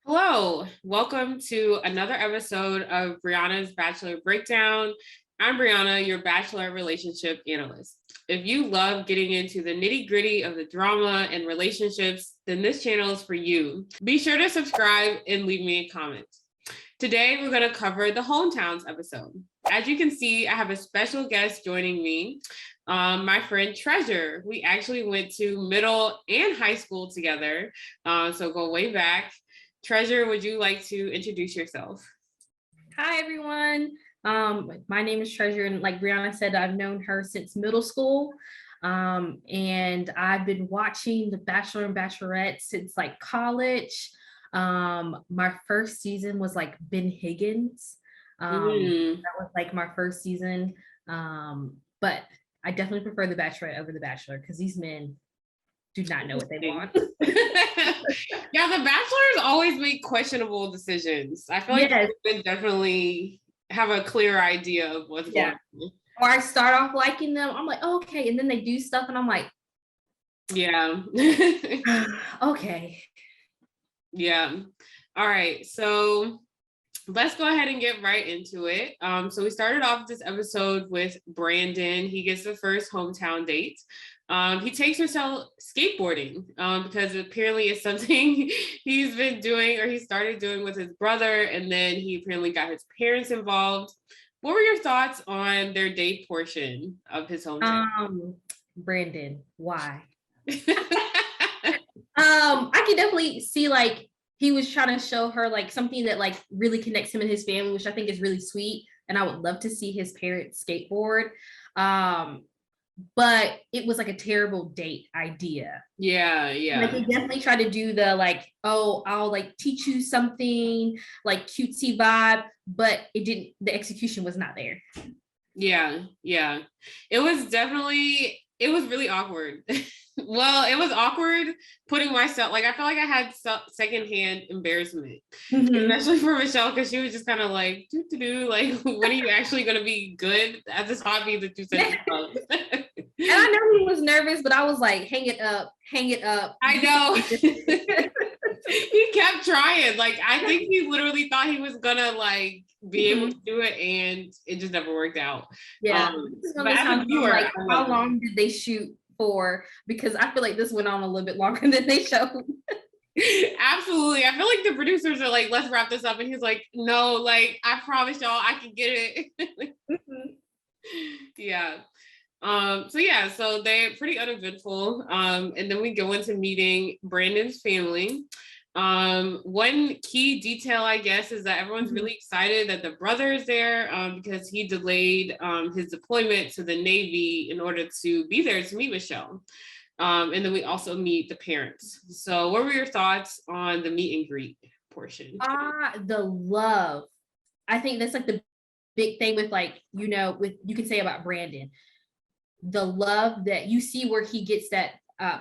Hello, welcome to another episode of Brianna's Bachelor Breakdown. I'm Brianna, your Bachelor relationship analyst. If you love getting into the nitty-gritty of the drama and relationships, then this channel is for you. Be sure to subscribe and leave me a comment. Today, we're going to cover the hometowns episode. As you can see, I have a special guest joining me, my friend Treasure. We actually went to middle and high school together, so go way back. Treasure, would you like to introduce yourself? Hi, everyone. My name is Treasure, and like Brianna said, I've known her since middle school. And I've been watching The Bachelor and Bachelorette since like college. My first season was like Ben Higgins. That was like my first season. But I definitely prefer The Bachelorette over The Bachelor because these men do not know what they want. Yeah, The Bachelors always make questionable decisions. I feel like they definitely have a clear idea of what's going on. Or I start off liking them. I'm like, oh, okay. And then they do stuff and I'm like, yeah. Okay. Yeah. All right. So let's go ahead and get right into it. So we started off this episode with Brandon. He gets the first hometown date. He takes herself skateboarding because apparently it's something he's been doing or he started doing with his brother, and then he apparently got his parents involved. What were your thoughts on their date portion of his hometown? Brandon, why? I could definitely see like he was trying to show her like something that like really connects him and his family, which I think is really sweet. And I would love to see his parents skateboard. But it was like a terrible date idea. Yeah. Like he definitely tried to do the like, oh, I'll like teach you something like cutesy vibe, but it didn't, the execution was not there. Yeah. It was really awkward. Well, it was awkward putting myself, like, I felt like I had secondhand embarrassment, especially for Michelle, because she was just kind of like, like, when are you actually going to be good at this hobby that you said you love? And I know he was nervous, but I was like, hang it up. I know. He kept trying. Like, I think he literally thought he was going to, like, be able to do it, and it just never worked out. Yeah. But as a viewer, like, how long did they shoot for? Because I feel like this went on a little bit longer than they showed. Absolutely. I feel like the producers are like, let's wrap this up. And he's like, no, like, I promise y'all I can get it. Yeah. So they're pretty uneventful. And then we go into meeting Brandon's family. One key detail, I guess, is that everyone's really excited that the brother is there because he delayed his deployment to the Navy in order to be there to meet Michelle. And then we also meet the parents. So what were your thoughts on the meet and greet portion? The love. I think that's like the big thing with like, with you can say about Brandon. The love that you see where he gets that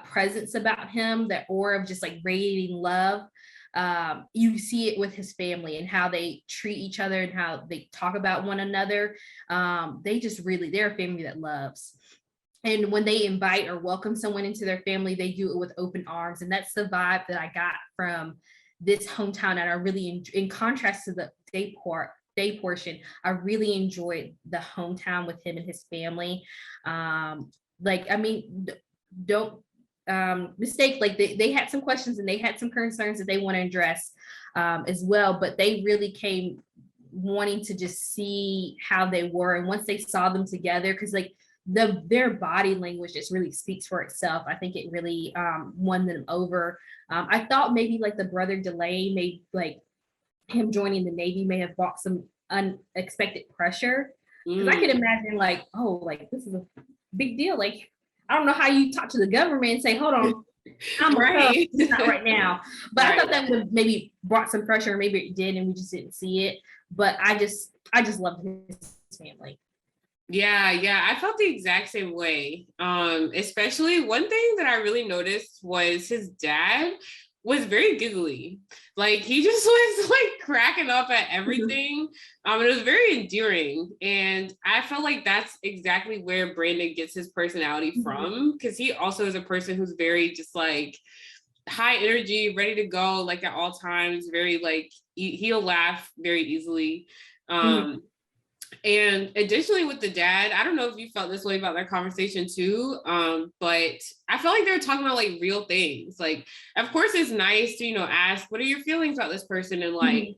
presence about him, that aura of just like radiating love. You see it with his family and how they treat each other and how they talk about one another. They're a family that loves. And when they invite or welcome someone into their family, they do it with open arms. And that's the vibe that I got from this hometown. And I really, in contrast to the day portion, I really enjoyed the hometown with him and his family. Don't mistake, like they had some questions and they had some concerns that they want to address as well, but they really came wanting to just see how they were. And once they saw them together, because like their body language just really speaks for itself. I think it really won them over. I thought maybe like the brother delay made like him joining the Navy may have brought some unexpected pressure. Because I could imagine like, oh, like this is a big deal. Like, I don't know how you talk to the government and say, hold on, I'm right. Not right now. But I thought that would have maybe brought some pressure. Maybe it did, and we just didn't see it. But I just loved his family. Yeah, I felt the exact same way. Especially one thing that I really noticed was his dad was very giggly. Like he just was like cracking up at everything. It was very endearing. And I felt like that's exactly where Brandon gets his personality from, because he also is a person who's very just like high energy, ready to go, like at all times, very like he'll laugh very easily. And additionally with the dad, I don't know if you felt this way about their conversation too, but I felt like they were talking about like real things. Like, of course it's nice to, ask, what are your feelings about this person? And like,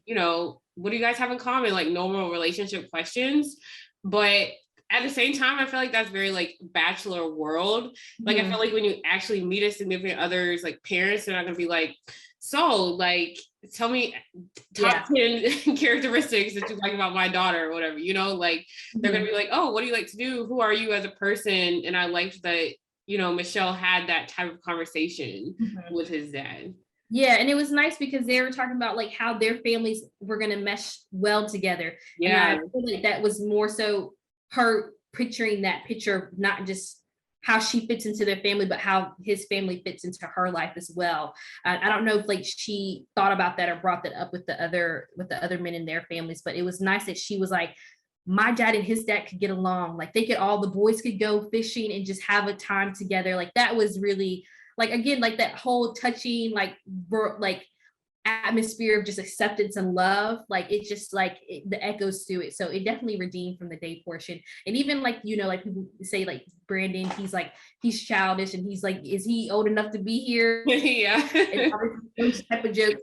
what do you guys have in common? Like normal relationship questions. But at the same time, I feel like that's very like Bachelor world. Like, I feel like when you actually meet a significant other's like parents, they're not gonna be like, so like, tell me top 10 characteristics that you like about my daughter or whatever, like they're gonna be like, oh, what do you like to do? Who are you as a person? And I liked that, Michelle had that type of conversation with his dad. Yeah, and it was nice because they were talking about like how their families were gonna mesh well together. Yeah. And I feel like that was more so her picturing that picture, not just how she fits into their family, but how his family fits into her life as well. I don't know if like she thought about that or brought that up with the other men in their families, but it was nice that she was like, my dad and his dad could get along. Like the boys could go fishing and just have a time together. Like that was really like, again, like that whole touching, like atmosphere of just acceptance and love. Like it's just like the echoes to it. So it definitely redeemed from the date portion. And even like, like people say like Brandon, he's childish and he's like, is he old enough to be here? Yeah. Those type of jokes.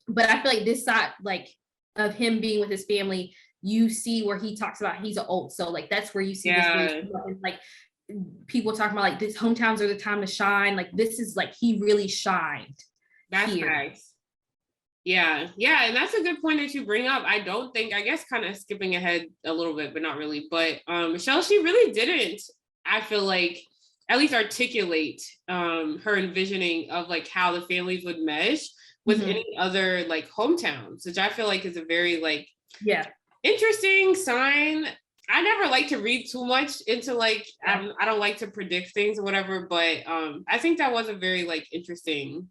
But I feel like this side, like of him being with his family, you see where he talks about he's an old. So like, that's where you see this like people talking about like this hometowns are the time to shine. Like this is like, he really shined. That's here. Nice. Yeah. And that's a good point that you bring up. I guess kind of skipping ahead a little bit, but not really. But Michelle, she really didn't, I feel like, at least articulate her envisioning of like how the families would mesh with any other like hometowns, which I feel like is a very like interesting sign. I never like to read too much into like, I don't like to predict things or whatever, but I think that was a very like interesting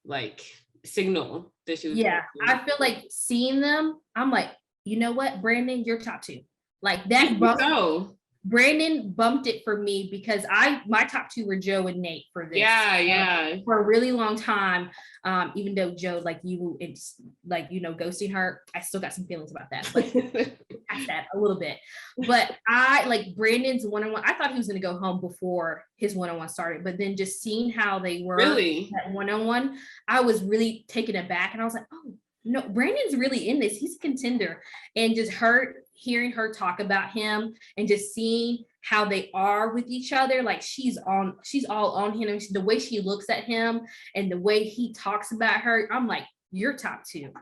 like signal that she was making. I feel like seeing them, I'm like, you know what, Brandon, you're top 2. Like that Brandon bumped it for me because my top 2 were Joe and Nayte for this. For a really long time. Even though Joe, like it's like, ghosting her, I still got some feelings about that. But past that a little bit. But I like Brandon's one-on-one. I thought he was gonna go home before his one-on-one started, but then just seeing how they were that one-on-one, I was really taken aback and I was like, oh no, Brandon's really in this. He's a contender. And just hearing her talk about him and just seeing how they are with each other, like she's all on him, and the way she looks at him and the way he talks about her, I'm like, you're top 2.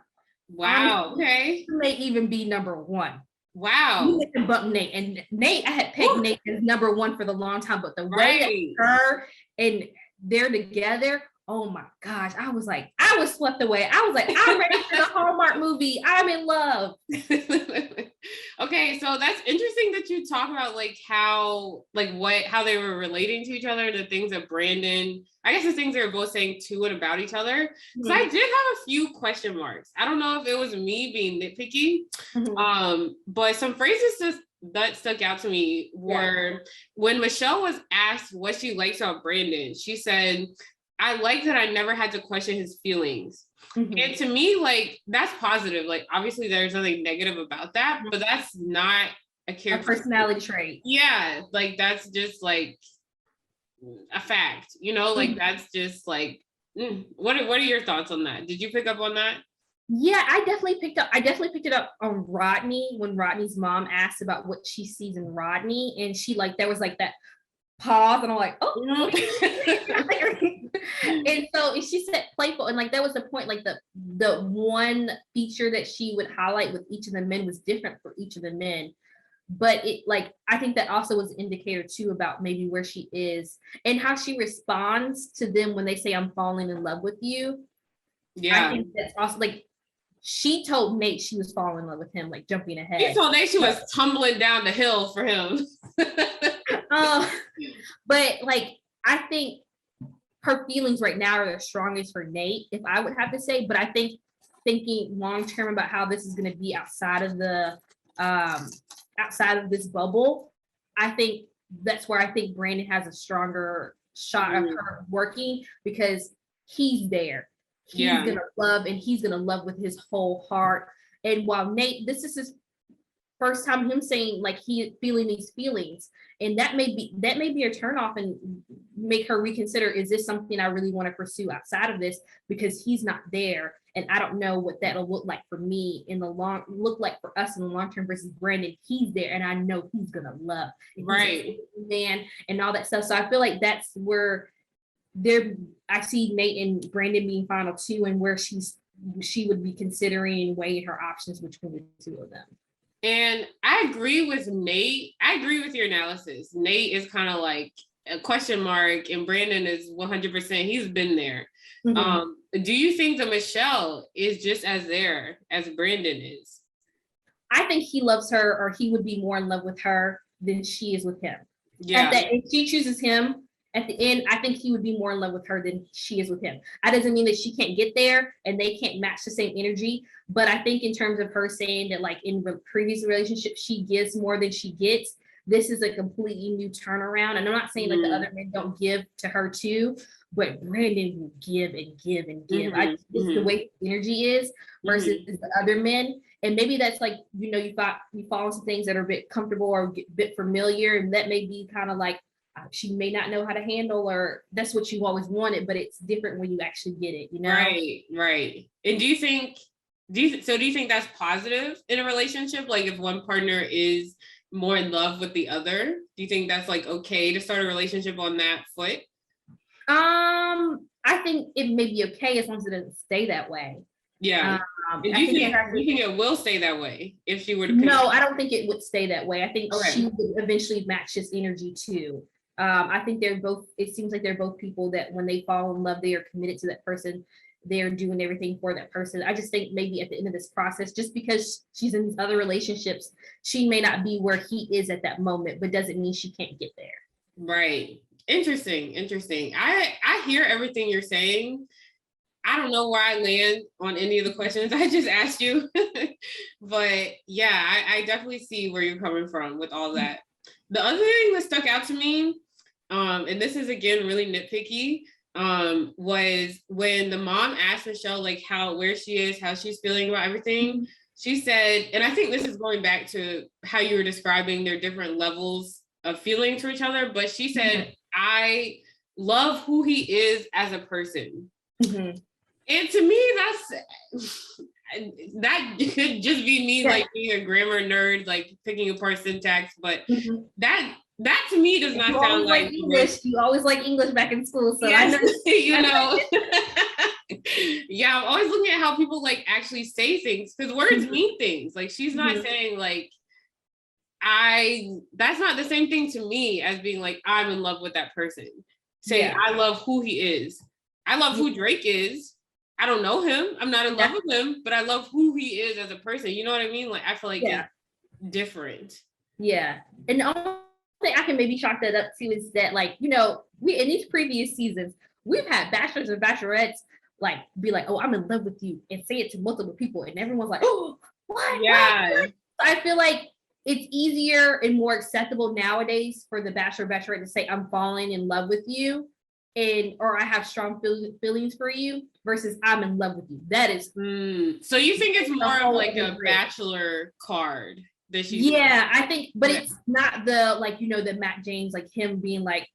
Wow. Okay. You may even be number 1. Wow. You can bump Nayte, and Nayte, I had picked Nayte as number 1 for the long time, but the way her and they're together, oh my gosh, I was swept away. I was like, I'm ready for the Hallmark movie. I'm in love. Okay, so that's interesting that you talk about like how they were relating to each other, the things that Brandon, I guess the things they were both saying to and about each other. Because I did have a few question marks. I don't know if it was me being nitpicky, but some phrases that stuck out to me were when Michelle was asked what she likes about Brandon, she said, I like that I never had to question his feelings. And to me, like, that's positive. Like, obviously there's nothing negative about that, but that's not a personality trait. Yeah, like that's just like a fact, like that's just like, what are your thoughts on that? Did you pick up on that? Yeah, I definitely picked it up on Rodney when Rodney's mom asked about what she sees in Rodney, and she like there was like that pause, and I'm like, oh. And so she said playful, and like that was the point, like the one feature that she would highlight with each of the men was different for each of the men, but it like I think that also was an indicator too about maybe where she is and how she responds to them when they say I'm falling in love with you. I think that's also like she told Nayte she was falling in love with him, like jumping ahead. She told Nayte she was tumbling down the hill for him. But like I think her feelings right now are the strongest for Nayte, if I would have to say. But I think thinking long term about how this is going to be outside of this bubble, I think that's where I think Brandon has a stronger shot of her working, because he's there. He's gonna love, and he's gonna love with his whole heart. And while Nayte, this is his first time him saying like he feeling these feelings, and that may be a turnoff and make her reconsider, is this something I really want to pursue outside of this, because he's not there, and I don't know what that'll look like for me in the look like for us in the long term versus Brandon. He's there, and I know he's gonna love, right, man, and all that stuff. So I feel like that's where I see Nayte and Brandon being final two, and where she would be considering and weighing her options between the two of them. And I agree with Nayte. I agree with your analysis. Nayte is kind of like a question mark, and Brandon is 100%. He's been there. Mm-hmm. Do you think that Michelle is just as there as Brandon is? I think he loves her, or he would be more in love with her than she is with him. Yeah. If she chooses him at the end, I think he would be more in love with her than she is with him. That doesn't mean that she can't get there and they can't match the same energy. But I think in terms of her saying that like in previous relationships, she gives more than she gets, this is a completely new turnaround. And I'm not saying like the other men don't give to her too, but Brandon will give and give and give. It's the way energy is versus the other men. And maybe that's like, you fall into things that are a bit comfortable or a bit familiar. And that may be kind of like, she may not know how to handle, or that's what you always wanted, but it's different when you actually get it, Right. And do you think that's positive in a relationship? Like if one partner is more in love with the other, do you think that's like okay to start a relationship on that foot? I think it may be okay as long as it doesn't stay that way. Yeah. Do you think it will stay that way if she were to pick? No, I don't think it would stay that way. I think she would eventually match his energy too. I think it seems like they're both people that when they fall in love, they are committed to that person. They're doing everything for that person. I just think maybe at the end of this process, just because she's in these other relationships, she may not be where he is at that moment, but doesn't mean she can't get there. Right. Interesting. I hear everything you're saying. I don't know where I land on any of the questions I just asked you, but yeah, I definitely see where you're coming from with all that. The other thing that stuck out to me, and this is again really nitpicky, was when the mom asked Michelle like where she is, how she's feeling about everything. She said, and I think this is going back to how you were describing their different levels of feeling to each other, but she said, I love who he is as a person. Mm-hmm. And to me, that could just be me like being a grammar nerd, like picking apart syntax, but that to me does not sound like English. You always like English back in school, so yes, I know. Yeah, I'm always looking at how people like actually say things, because words mean things. Like she's not saying like that's not the same thing to me as being like I'm in love with that person. Saying I love who he is. I love who Drake is. I don't know him. I'm not in love with him, but I love who he is as a person. You know what I mean? Like, I feel like it's different. Yeah. And the only thing I can maybe chalk that up to is that, like, we in these previous seasons, we've had bachelors and bachelorettes like be like, oh, I'm in love with you, and say it to multiple people, and everyone's like, oh, what? Yeah. What? So I feel like it's easier and more acceptable nowadays for the bachelor bachelorette to say, I'm falling in love with you, or I have strong feelings for you, versus I'm in love with you. That is. So you think it's more of like a bachelor card that she's. Yeah, I think, but it's not the like the Matt James, like him being like.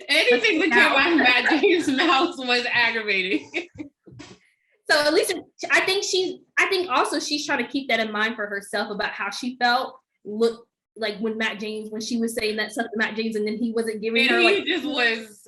Anything that came out of Matt James' mouth was aggravating. So at least I think also she's trying to keep that in mind for herself about how she felt. Look. Like when she was saying that stuff to Matt James, and then he wasn't giving her. He just was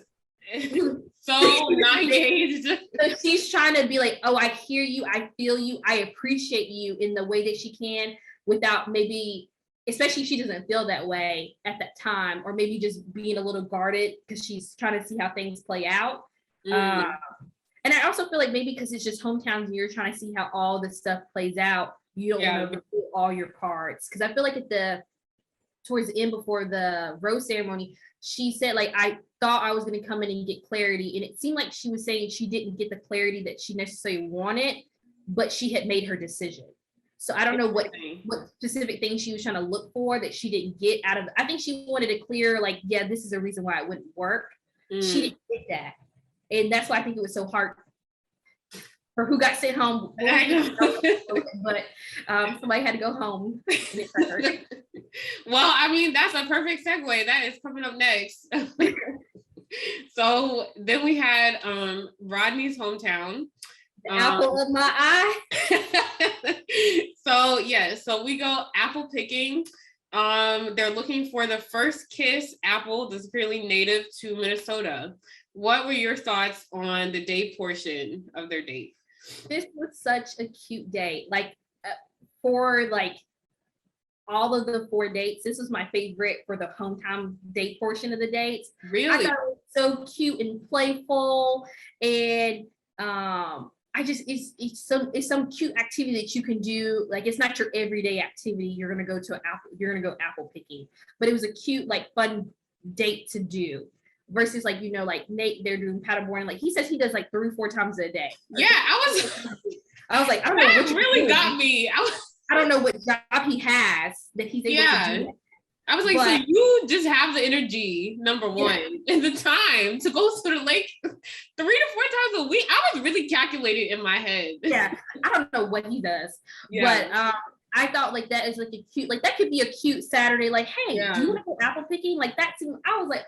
so not engaged. So she's trying to be like, oh, I hear you, I feel you, I appreciate you in the way that she can, without maybe, especially if she doesn't feel that way at that time, or maybe just being a little guarded because she's trying to see how things play out. And I also feel like maybe because it's just hometowns and you're trying to see how all this stuff plays out, you don't want to reveal all your cards. Because I feel like towards the end, before the rose ceremony, she said, like, I thought I was going to come in and get clarity. And it seemed like she was saying she didn't get the clarity that she necessarily wanted, but she had made her decision. So I don't know what specific things she was trying to look for that she didn't get out of. I think she wanted to clear, like, yeah, this is a reason why it wouldn't work. She didn't get that. And that's why I think it was so hard for who got sent home. But somebody had to go home. Well, I mean, that's a perfect segue. That is coming up next. So then we had Rodney's hometown. The apple of my eye. So we go apple picking. They're looking for the first kiss apple that's currently native to Minnesota. What were your thoughts on the date portion of their date? This was such a cute date. Like for like all of the 4 dates, this was my favorite for the hometown date portion of the dates. Really? I thought it was so cute and playful, and it's some cute activity that you can do. Like, it's not your everyday activity. You're gonna go apple picking, but it was a cute, like, fun date to do. Versus, like, you know, like Nayte, they're doing paddleboarding. Like, he says he does like 3-4 times a day. Yeah, I was like, I don't know what really got me. I don't know what job he has that he's able to do that. I was like, so you just have the energy, number one, and the time to go to the lake 3 to 4 times a week. I was really calculated in my head. Yeah, I don't know what he does, but I thought like that is like a cute, like that could be a cute Saturday. Like, hey, do you want to go apple picking? Like that seemed, I was like,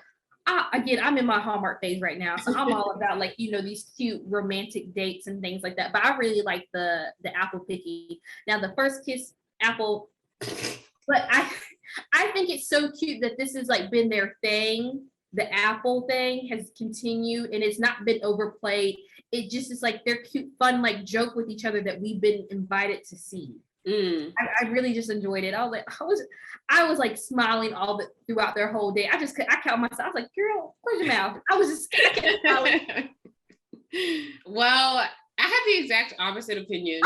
again, I'm in my Hallmark phase right now, so I'm all about, like, you know, these cute romantic dates and things like that. But I really like the apple picking. Now, the first kiss apple, but I think it's so cute that this has like been their thing. The apple thing has continued, and it's not been overplayed. It just is like their cute, fun, like joke with each other that we've been invited to see. I really just enjoyed it. I was like smiling throughout their whole day. I caught myself. I was like, girl, close your mouth. I was just smiling. Well, I have the exact opposite opinion.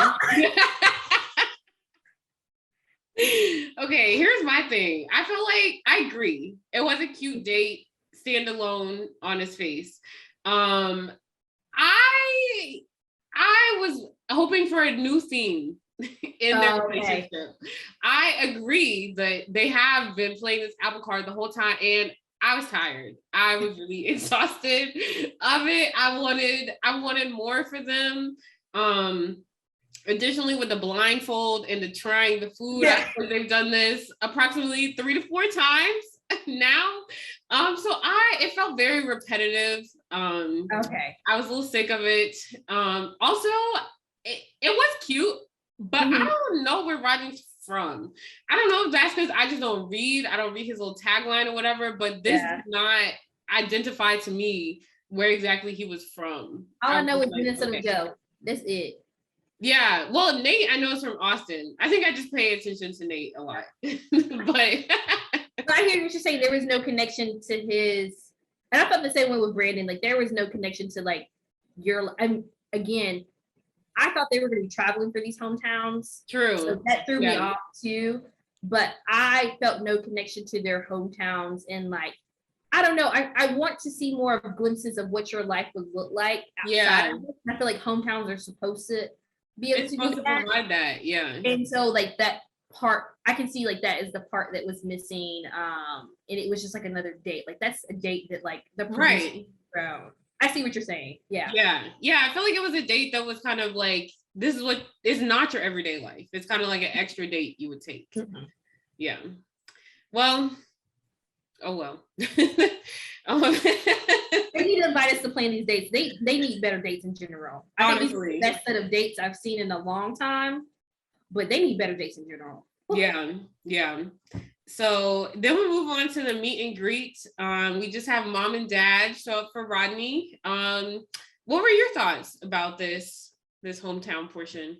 Okay, here's my thing. I feel like I agree. It was a cute date, standalone on his face. I was hoping for a new theme in their relationship. I agree that they have been playing this apple card the whole time, and I was tired. I was really exhausted of it. I wanted more for them. Additionally, with the blindfold and the trying the food, I think they've done this approximately 3 to 4 times now. So it felt very repetitive. I was a little sick of it. Also, it was cute, but I don't know where Rodney's from. I don't know if that's because I just don't read. I don't read his little tagline or whatever, but this does not identify to me where exactly he was from. All I know is Minnesota Joe. That's it. Yeah, well, Nayte, I know, is from Austin. I think I just pay attention to Nayte a lot. But I hear what you're saying. There was no connection to his, and I felt the same way with Brandon. Like, there was no connection to, like, again, I thought they were going to be traveling for these hometowns. True. So that threw me off too. But I felt no connection to their hometowns, and, like, I don't know. I want to see more of glimpses of what your life would look like outside of it. I feel like hometowns are supposed to be able to provide that. And so, like, that part, I can see, like, that is the part that was missing. And it was just like another date. Like, that's a date that, like, the I see what you're saying. Yeah. I feel like it was a date that was kind of like, this is what is not your everyday life. It's kind of like an extra date you would take. Yeah. Well, oh well. They need to invite us to plan these dates. They need better dates in general. I think this is the best set of dates I've seen in a long time, but they need better dates in general. Yeah. So then we move on to the meet and greet. We just have mom and dad show up for Rodney. What were your thoughts about this hometown portion?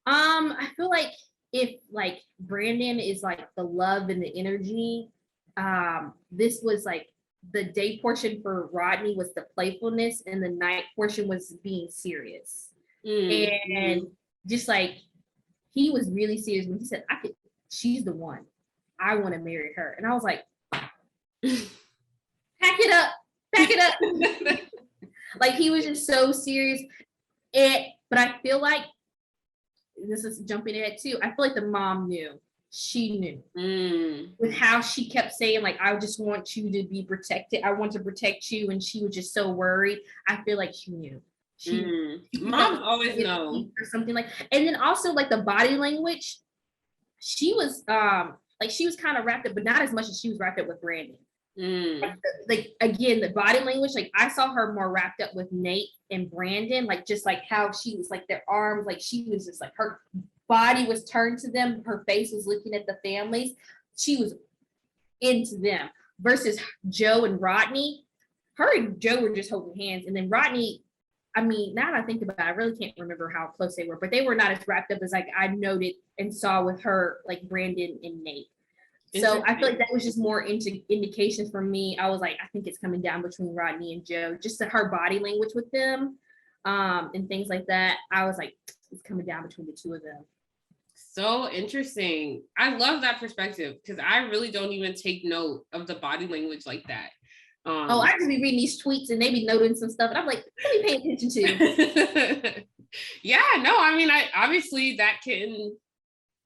I feel like if, like, Brandon is like the love and the energy, this was like the day portion for Rodney was the playfulness, and the night portion was being serious. And just like, he was really serious when he said, she's the one. I want to marry her. And I was like, pack it up. Like, he was just so serious. But I feel like, this is jumping ahead too, I feel like the mom knew. she knew. With how she kept saying, like, I just want you to be protected. I want to protect you. And she was just so worried. I feel like she knew. Moms always know. Or something like, and then also like the body language, she was she was kind of wrapped up, but not as much as she was wrapped up with Brandon. Like again, the body language, like I saw her more wrapped up with Nayte and Brandon, like just like how she was like their arms, like she was just like her body was turned to them, her face was looking at the families, she was into them. Versus Joe and Rodney, her and Joe were just holding hands, and then Rodney, I mean, now that I think about it, I really can't remember how close they were, but they were not as wrapped up as like I noted and saw with her, like Brandon and Nayte. So I feel like that was just more indications for me. I was like, I think it's coming down between Rodney and Joe, just her body language with them and things like that. I was like, it's coming down between the two of them. So interesting. I love that perspective because I really don't even take note of the body language like that. I just be reading these tweets and they be noting some stuff, and I'm like, let me pay attention to. Yeah, no, I mean, obviously that can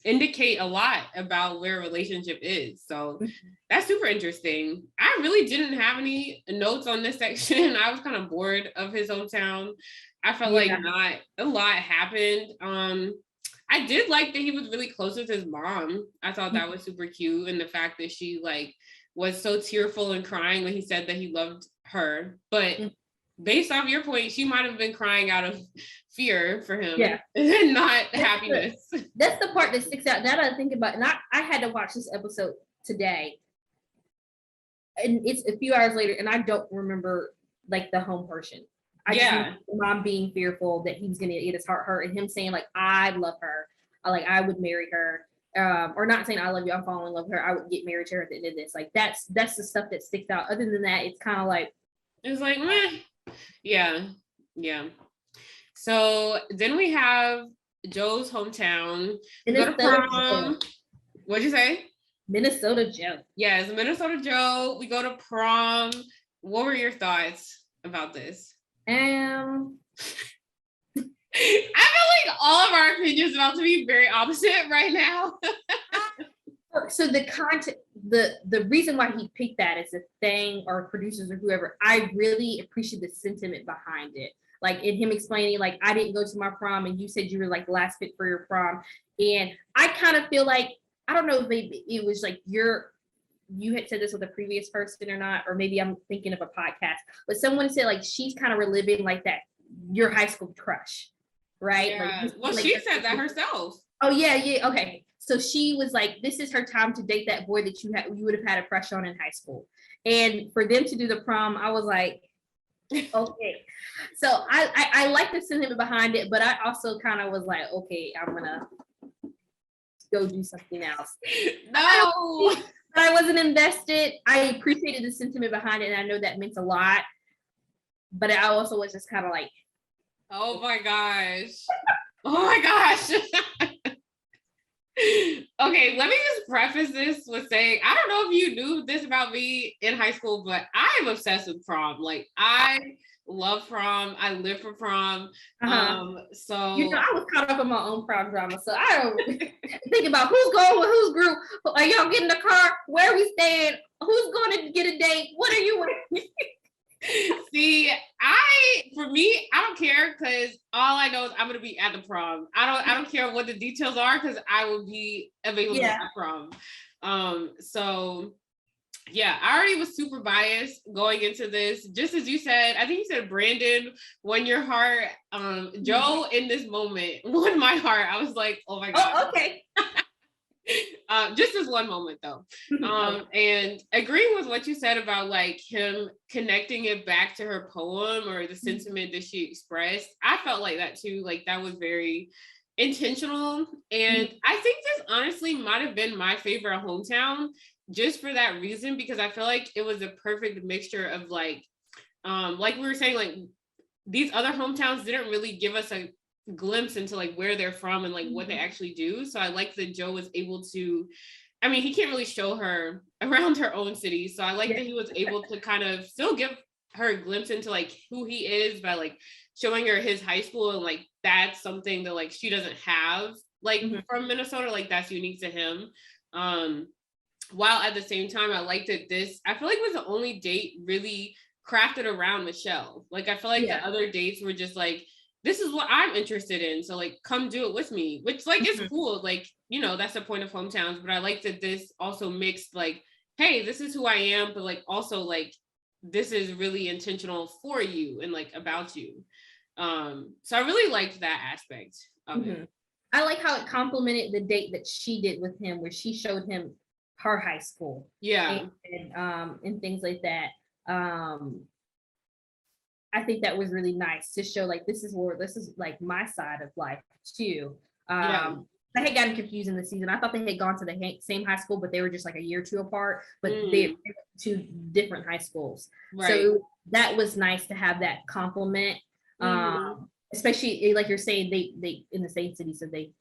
indicate a lot about where a relationship is. So that's super interesting. I really didn't have any notes on this section. I was kind of bored of his hometown. I felt like not a lot happened. I did like that he was really close with his mom. I thought that was super cute. And the fact that she like was so tearful and crying when he said that he loved her. But based off your point, she might have been crying out of fear for him and not happiness. That's the part that sticks out. Now that I think about it, and I had to watch this episode today. And it's a few hours later, and I don't remember like the home person. I just remember mom being fearful that he was gonna get his heart hurt, and him saying, like, I love her. I would marry her. Or not saying I love you, I'm falling in love with her. I would get married to her at the end of this. Like that's the stuff that sticks out. Other than that, it's kind of like it's like meh. Yeah. So then we have Joe's hometown. Go to prom. What'd you say? Minnesota Joe. Yes, Minnesota Joe. We go to prom. What were your thoughts about this? I feel like all of our opinions about to be very opposite right now. So the content, the reason why he picked that as a thing, or producers or whoever, I really appreciate the sentiment behind it. Like in him explaining, like, I didn't go to my prom and you said you were like last pick for your prom. And I kind of feel like, I don't know if it was like you had said this with a previous person or not, or maybe I'm thinking of a podcast, but someone said like she's kind of reliving like that your high school crush, right? Yeah. Well, she said that herself. Oh yeah. Okay. So she was like, this is her time to date that boy that you would have had a crush on in high school. And for them to do the prom, I was like, okay. So I like the sentiment behind it, but I also kind of was like, okay, I'm gonna go do something else. No. But I wasn't invested. I appreciated the sentiment behind it, and I know that meant a lot. But I also was just kind of like, oh my gosh. Okay, let me just preface this with saying, I don't know if you knew this about me in high school, but I'm obsessed with prom. Like, I love prom. I live for prom. So I was caught up in my own prom drama, so I don't think about who's going with whose group. Are y'all getting the car? Where are we staying? Who's going to get a date? What are you wearing? See, for me, I don't care, because all I know is I'm gonna be at the prom. I don't care what the details are, because I will be available at the prom. So yeah, I already was super biased going into this. Just as you said, I think you said Brandon won your heart. Joe in this moment won my heart. I was like, oh my God. Oh, okay. Just this one moment though. And agreeing with what you said about like him connecting it back to her poem or the sentiment that she expressed, I felt like that too. Like that was very intentional. And I think this honestly might have been my favorite hometown just for that reason, because I feel like it was a perfect mixture of like we were saying, like these other hometowns didn't really give us a glimpse into like where they're from and like what they actually do. So I like that Joe was able to, I mean, he can't really show her around her own city. So I like that he was able to kind of still give her a glimpse into like who he is by like showing her his high school, and like that's something that like she doesn't have like from Minnesota, like that's unique to him. While at the same time, I liked that I feel like was the only date really crafted around Michelle. Like, I feel like the other dates were just like, this is what I'm interested in. So like, come do it with me, which like is cool. Like, you know, that's the point of hometowns. But I like that this also mixed like, hey, this is who I am, but like also like, this is really intentional for you and like about you. So I really liked that aspect of it. I like how it complemented the date that she did with him, where she showed him her high school. And things like that. I think that was really nice to show like this is like my side of life too. I had gotten confused in the season. I thought they had gone to the same high school, but they were just like a year or two apart, but they were two different high schools. So that was nice to have that compliment. Especially like you're saying, they in the same city, so they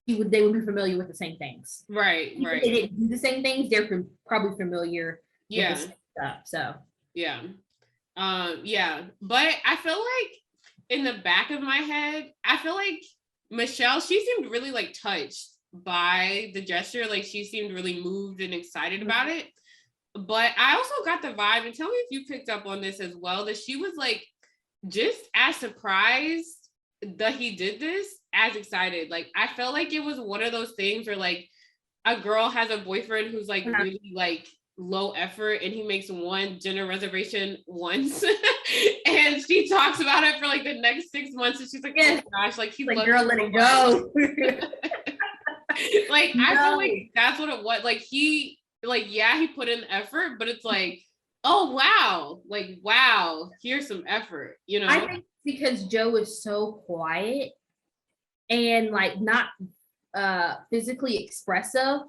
would be familiar with the same things. Right. They didn't do the same things, they're probably familiar with the same stuff. So but I feel like in the back of my head, I feel like Michelle, she seemed really like touched by the gesture. Like she seemed really moved and excited about it. But I also got the vibe, and tell me if you picked up on this as well, that she was like just as surprised that he did this as excited. Like I felt like it was one of those things where like a girl has a boyfriend who's like really like low effort, and he makes one dinner reservation once and she talks about it for like the next 6 months, and she's like, oh gosh, like he like, girl, let it go. Like I feel like that's what it was. Like he put in effort, but it's like, oh wow, like wow, here's some effort, you know. I think because Joe is so quiet and like not physically expressive,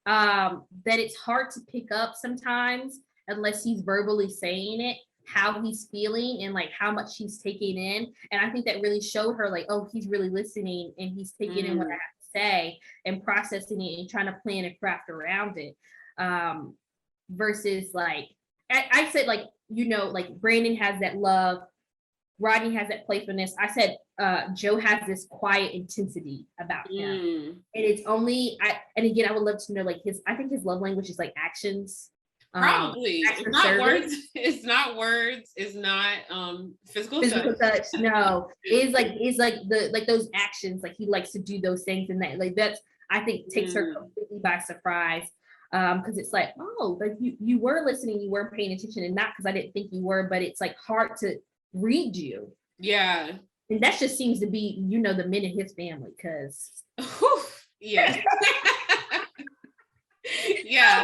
that it's hard to pick up sometimes unless he's verbally saying it, how he's feeling and like how much he's taking in. And I think that really showed her like, oh, he's really listening and he's taking in what I have to say and processing it and trying to plan and craft around it. Versus like, I said like, you know, like Brandon has that love, Rodney has that playfulness. I said Joe has this quiet intensity about him, and it's only and again I would love to know like I think his love language is like actions. Probably it's not words. It's not words. It's not physical touch. No, it's like the like those actions. Like he likes to do those things, and that like that's I think takes her completely by surprise. Because it's like, oh, like you were listening, you weren't paying attention, and not because I didn't think you were, but it's like hard to read you. Yeah. And that just seems to be, you know, the men in his family, because yeah. Yeah.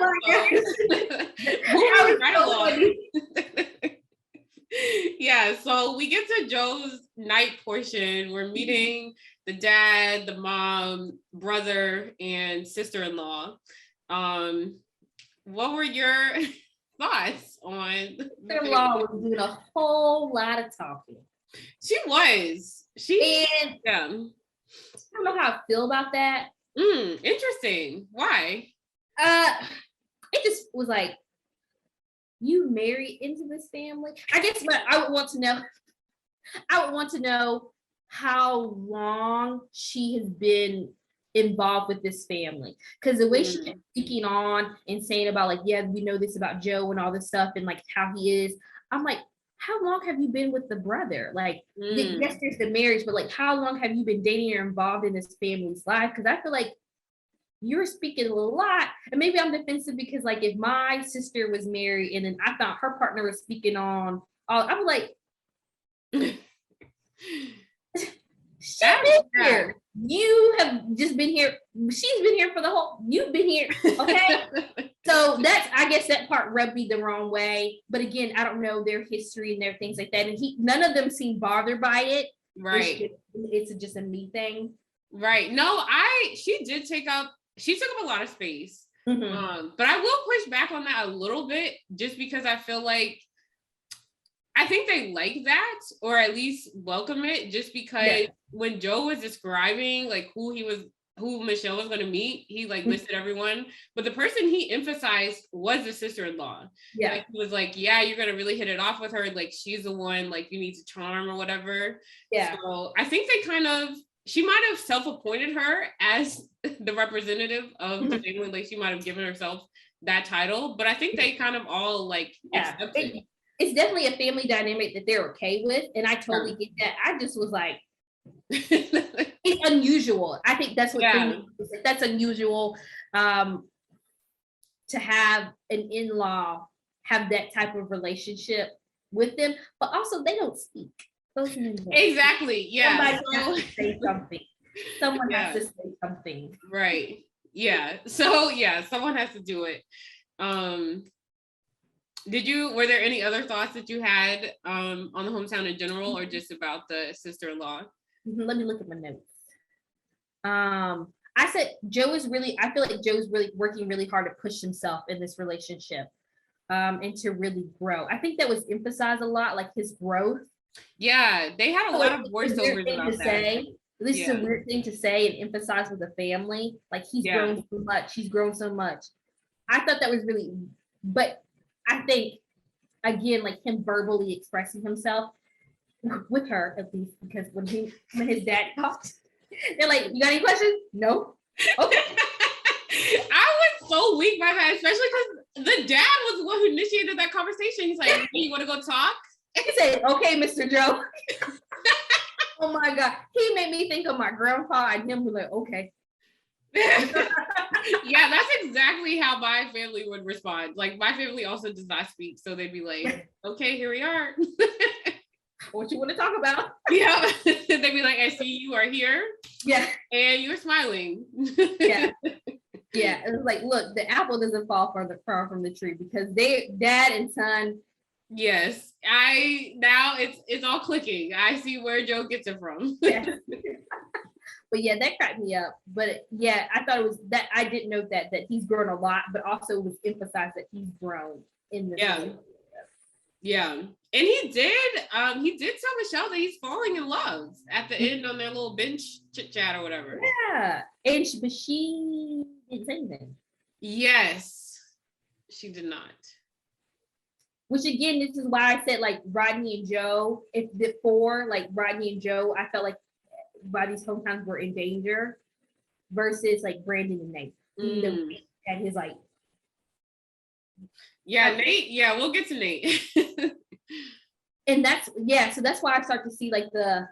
Yeah, so we get to Joe's night portion. We're meeting the dad, the mom, brother, and sister-in-law. What were your thoughts on sister-in-law was doing a whole lot of talking? She was. I don't know how I feel about that. Interesting. Why? It just was like, you married into this family. I guess what I would want to know how long she has been involved with this family, because the way she's speaking on and saying about like, yeah, we know this about Joe and all this stuff and like how he is, I'm like, how long have you been with the brother? Like, yes, there's the marriage, but like, how long have you been dating or involved in this family's life? Because I feel like you're speaking a lot, and maybe I'm defensive because like if my sister was married and then I thought her partner was speaking on, I'm like, she's been here. You have just been here. She's been here for the whole. You've been here, okay? So that's, I guess that part rubbed me the wrong way. But again, I don't know their history and their things like that, and none of them seem bothered by it. Right. It's just a me thing. Right. No, she took up a lot of space. But I will push back on that a little bit, just because I feel like I think they like that, or at least welcome it, just because when Joe was describing like who Michelle was going to meet, he like listed everyone, but the person he emphasized was the sister-in-law. Yeah. Like, he was like, yeah, you're going to really hit it off with her. Like, she's the one like you need to charm or whatever. Yeah. So I think they kind of she might have self-appointed her as the representative of the family. Like she might have given herself that title, but I think they kind of all like accept it. It's definitely a family dynamic that they're okay with, and I totally get that. I just was like, it's unusual. I think that's what that's unusual, to have an in-law have that type of relationship with them, but also they don't speak. Those exactly. Yeah. Somebody has to say something. Someone has to say something. Right. Yeah. So yeah, someone has to do it. Were there any other thoughts that you had on the hometown in general, or just about the sister-in-law? Let me look at my notes. I said I feel like Joe's really working really hard to push himself in this relationship, and to really grow. I think that was emphasized a lot, like his growth. Yeah, they had a lot of voiceovers about that. This is a weird thing to say and emphasize with a family. Like he's grown so much. He's grown so much. I thought that was really, but I think again, like him verbally expressing himself with her, at least, because when his dad talks, they're like, "You got any questions?" No. Okay. I was so weak by that, especially because the dad was the one who initiated that conversation. He's like, "Hey, you want to go talk?" He said, "Okay, Mr. Joe." Oh my God, he made me think of my grandpa and him. Was like, "Okay." Yeah, that's exactly how my family would respond. Like my family also does not speak, so they'd be like, "Okay, here we are." What you want to talk about? Yeah, they'd be like, "I see you are here." Yeah, and you're smiling. Yeah. It was like, look, the apple doesn't fall far from the tree, because dad and son. Yes, now it's all clicking. I see where Joe gets it from. Yeah. But yeah, that cracked me up. But yeah, I thought it was that I didn't know that he's grown a lot, but also it was emphasized that he's grown in this. Yeah. And he did tell Michelle that he's falling in love at the end on their little bench chit chat or whatever. Yeah. And she didn't say anything. Yes, she did not. Which again, this is why I said like Rodney and Joe, Rodney and Joe, I felt like Rodney's hometowns were in danger versus like Brandon and Nayte. And his like. Yeah, Nayte. Yeah, we'll get to Nayte. And so that's why I start to see like the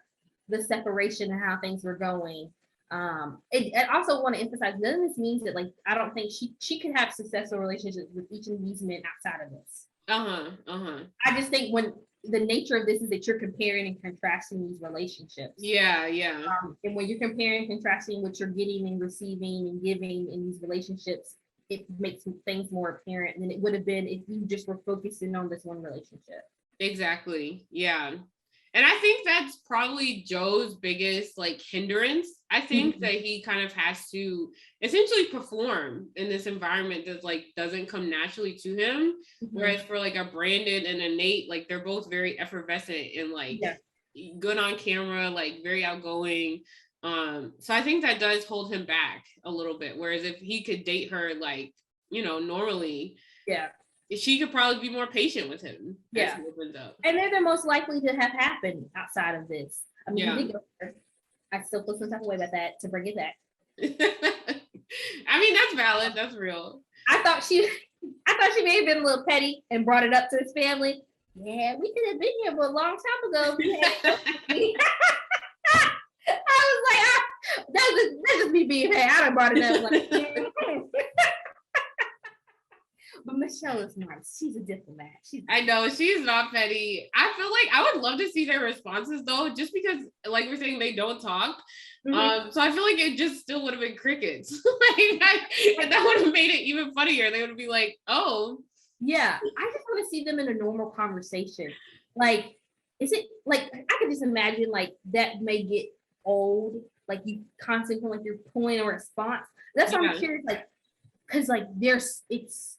separation and how things were going. I also want to emphasize, none of this means that like I don't think she could have successful relationships with each of these men outside of this. I just think when the nature of this is that you're comparing and contrasting these relationships. Yeah. And when you're comparing and contrasting what you're getting and receiving and giving in these relationships, it makes things more apparent than it would have been if you just were focusing on this one relationship. Exactly. Yeah. And I think that's probably Joe's biggest like hindrance. I think that he kind of has to essentially perform in this environment that like doesn't come naturally to him. Whereas for like a Brandon and a Nayte, like they're both very effervescent and like good on camera, like very outgoing. So I think that does hold him back a little bit. Whereas if he could date her like, normally, she could probably be more patient with him. Yeah. And they're the most likely to have happened outside of this. I mean, I still feel some type of way about that, to bring it back. I mean, that's valid. That's real. I thought she may have been a little petty and brought it up to his family. Yeah, we could have been here for a long time ago. I was like, that's just me being petty. I done brought it up. Like, but Michelle is nice. She's a diplomat. I know, she's not petty. I feel like I would love to see their responses though, just because like we're saying, they don't talk. So I feel like it just still would have been crickets. That would have made it even funnier. They would be like, oh. Yeah, I just want to see them in a normal conversation. Like, is it like, I could just imagine like that may get old. Like you constantly like you're pulling a response. That's why I'm curious, like, because like it's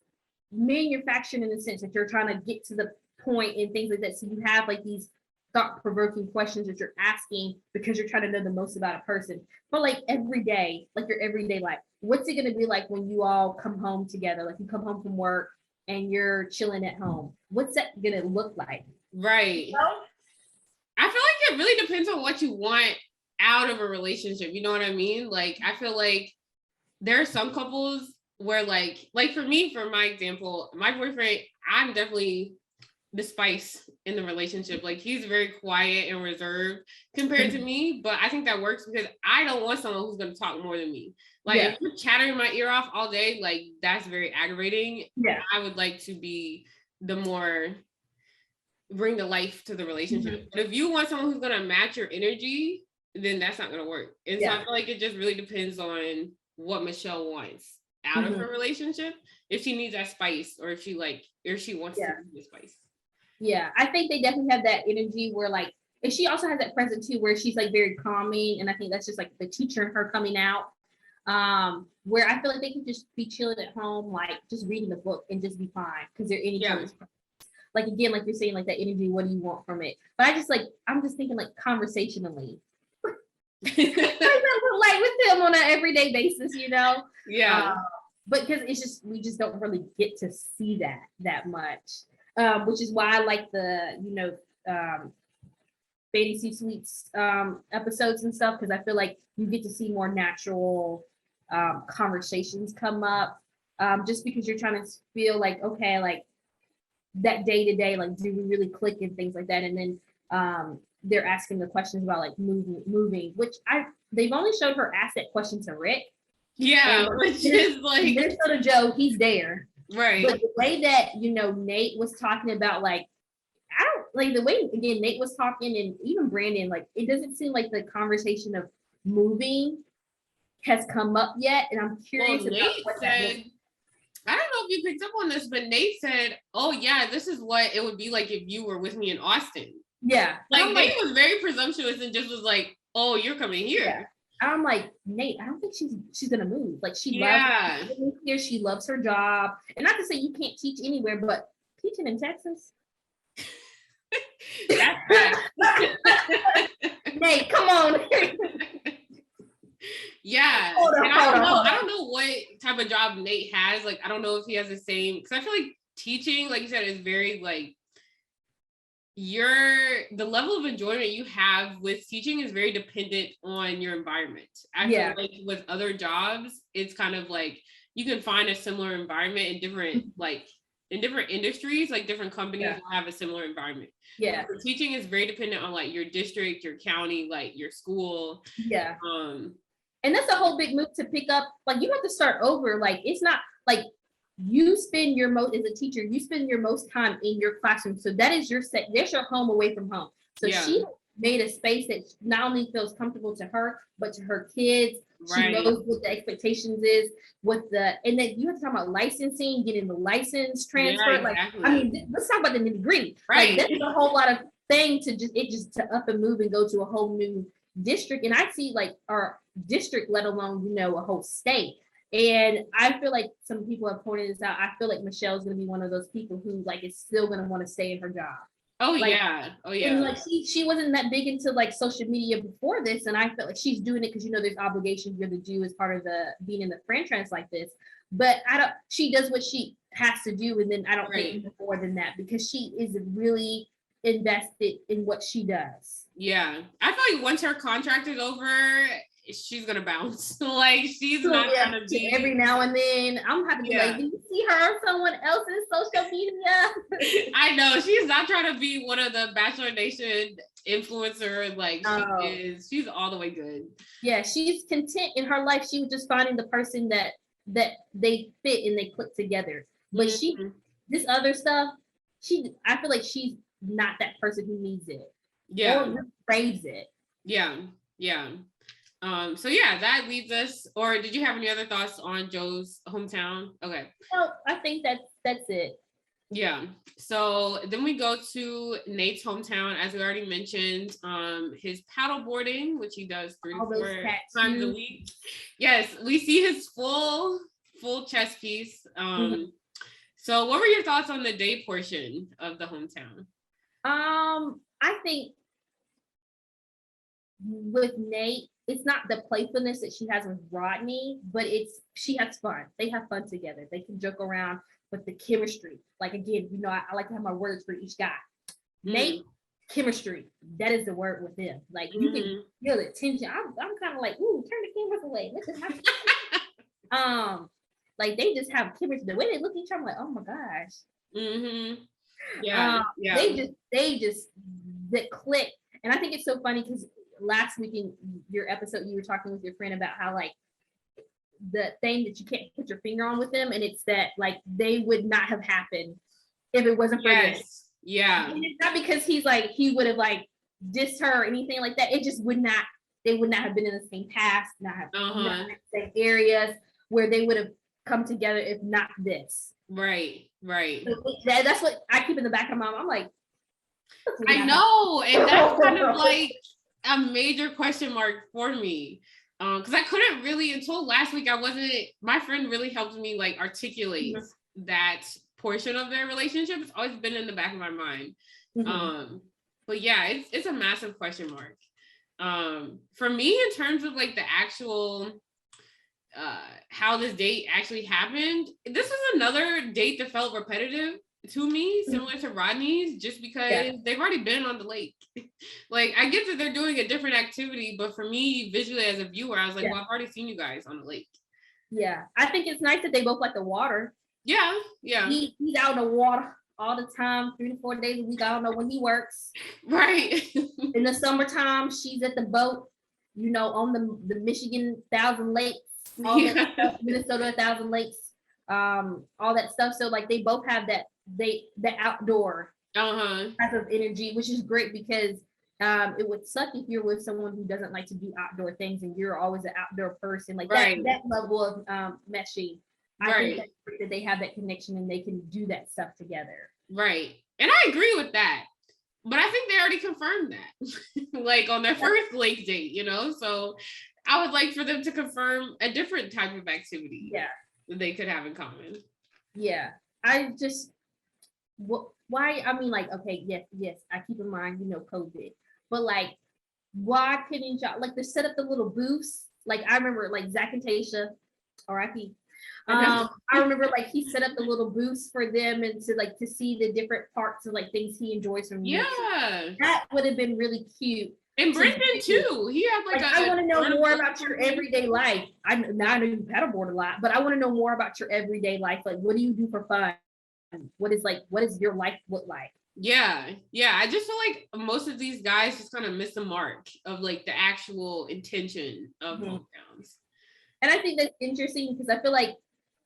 manufactured in the sense that you're trying to get to the point and things like that. So you have like these thought-provoking questions that you're asking because you're trying to know the most about a person. But like every day, like your everyday life, what's it going to be like when you all come home together? Like you come home from work and you're chilling at home. What's that going to look like? Right. I feel like it really depends on what you want out of a relationship. You know what I mean? Like, I feel like there are some couples where like for me, for my example, my boyfriend, I'm definitely the spice in the relationship. Like, he's very quiet and reserved compared to me, but I think that works because I don't want someone who's going to talk more than me. Like, if you're chattering my ear off all day, like, that's very aggravating. Yeah. I would like to be the more bring the life to the relationship. But if you want someone who's going to match your energy, then that's not going to work. And so I feel like it just really depends on what Michelle wants out of her relationship. If she needs that spice, or if she wants to be the spice. Yeah, I think they definitely have that energy where like, and she also has that presence too, where she's like very calming. And I think that's just like the teacher and her coming out. Where I feel like they can just be chilling at home, like just reading a book and just be fine because they're in each other's. Like, again, like you're saying, like that energy, what do you want from it? But I'm just thinking like conversationally. like with them on an everyday basis, you know? Yeah. But because we just don't really get to see that much. Which is why I like the, fantasy suites episodes and stuff, because I feel like you get to see more natural conversations come up, just because you're trying to feel like, okay, like that day to day, like, do we really click and things like that? And then they're asking the questions about like moving, which they've only showed her ask that question to Rick. Yeah, which is like, there's no Joe, he's there. Right. But the way that, Nayte was talking about, like, I don't like the way, again, Nayte was talking, and even Brandon, like, it doesn't seem like the conversation of moving has come up yet. And I'm curious about what that means. I don't know if you picked up on this, but Nayte said, oh yeah, this is what it would be like if you were with me in Austin. Yeah. Like, Nayte was very presumptuous and just was like, oh, you're coming here. Yeah. I'm like, Nayte, I don't think she's gonna move. Like, she loves here, she loves her job. And not to say you can't teach anywhere, but teaching in Texas. That's bad. Nayte, come on. Yeah. I don't know what type of job Nayte has. Like, I don't know if he has the same, because I feel like teaching, like you said, is very like, the level of enjoyment you have with teaching is very dependent on your environment. I feel like with other jobs, it's kind of like you can find a similar environment in different industries, like different companies will have a similar environment. Yeah. But teaching is very dependent on like your district, your county, like your school. Yeah. And that's a whole big move to pick up. Like, you have to start over. Like, it's not like you spend your most, as a teacher, you spend your most time in your classroom. So that is that's your home away from home. So she made a space that not only feels comfortable to her, but to her kids. She knows what the expectations is, and then you have to talk about licensing, getting the license transfer. Like, I mean, let's talk about the nitty gritty. Like, that's a whole lot of thing to to up and move and go to a whole new district. And I see like our district, let alone, a whole state. And I feel like some people have pointed this out. I feel like Michelle's going to be one of those people who like is still going to want to stay in her job. Oh, like, yeah. And like she wasn't that big into like social media before this, and I felt like she's doing it because there's obligations you're to do as part of being in the franchise like this. But she does what she has to do, and then I don't think more than that, because she is really invested in what she does. Yeah, I feel like once her contract is over, she's gonna bounce. Like, she's not gonna be every now and then. I'm happy to like, do you see her on someone else's social media? I know she's not trying to be one of the Bachelor Nation influencer. Like, she's all the way good. Yeah, she's content in her life. She was just finding the person that they fit and they click together. But this other stuff, I feel like she's not that person who needs it. Yeah, or craves it. Yeah. So yeah, that leads us, or did you have any other thoughts on Joe's hometown? Okay. No, I think that's it. Yeah. So then we go to Nayte's hometown, as we already mentioned, his paddleboarding, which he does 3 to 4 times a week. Yes, we see his full chess piece. So what were your thoughts on the day portion of the hometown? I think with Nayte, it's not the playfulness that she has with Rodney, but she has fun. They have fun together. They can joke around with the chemistry. Like, again, I like to have my words for each guy. Nayte chemistry. That is the word with them. Like you can feel the tension. I'm kind of like, ooh, turn the cameras away. Let this happen. Like they just have chemistry. The way they look at each other, I'm like, oh my gosh. Yeah. They just that click. And I think it's so funny because last week in your episode, you were talking with your friend about how like the thing that you can't put your finger on with them, and it's that like they would not have happened if it wasn't for this. Yeah. And it's not because he's like he would have like dissed her or anything like that. It just would not. They would not have been in the same past, not have not in the same areas where they would have come together if not this. Right. So that's what I keep in the back of my mind. I'm like, I know, and that's kind of like a major question mark for me. Because I couldn't really until last week. My friend really helped me like articulate that portion of their relationship. It's always been in the back of my mind. But yeah, it's a massive question mark. For me, in terms of like the actual how this date actually happened, this was another date that felt repetitive to me, similar to Rodney's, just because they've already been on the lake. Like, I get that they're doing a different activity, but for me, visually as a viewer, I was like, well, I've already seen you guys on the lake. Yeah, I think it's nice that they both like the water. Yeah. He's out in the water all the time, 3 to 4 days a week. I don't know when he works. Right. In the summertime, she's at the boat, on the Michigan 1,000 lakes, all that stuff, Minnesota 1,000 lakes, all that stuff. So like they both have the outdoor type of energy, which is great because it would suck if you're with someone who doesn't like to do outdoor things and you're always an outdoor person. Like that level of meshing. I think that's great that they have that connection and they can do that stuff together. Right. And I agree with that. But I think they already confirmed that, like on their first lake date, So I would like for them to confirm a different type of activity that they could have in common. Yeah. I just, why? I mean, like, okay, yes, I keep in mind, COVID, but like, why couldn't y'all, like, to set up the little booths? Like, I remember, like, Zach and Tayshia, R.I.P. I remember like he set up the little booths for them and to see the different parts of like things he enjoys from music. That would have been really cute. And Brendan too. He had like I want to know more about your everyday life. I know you paddleboard a lot, but I want to know more about your everyday life. Like, what do you do for fun? What does your life look like? Yeah. I just feel like most of these guys just kind of miss the mark of like the actual intention of hometowns. And I think that's interesting because I feel like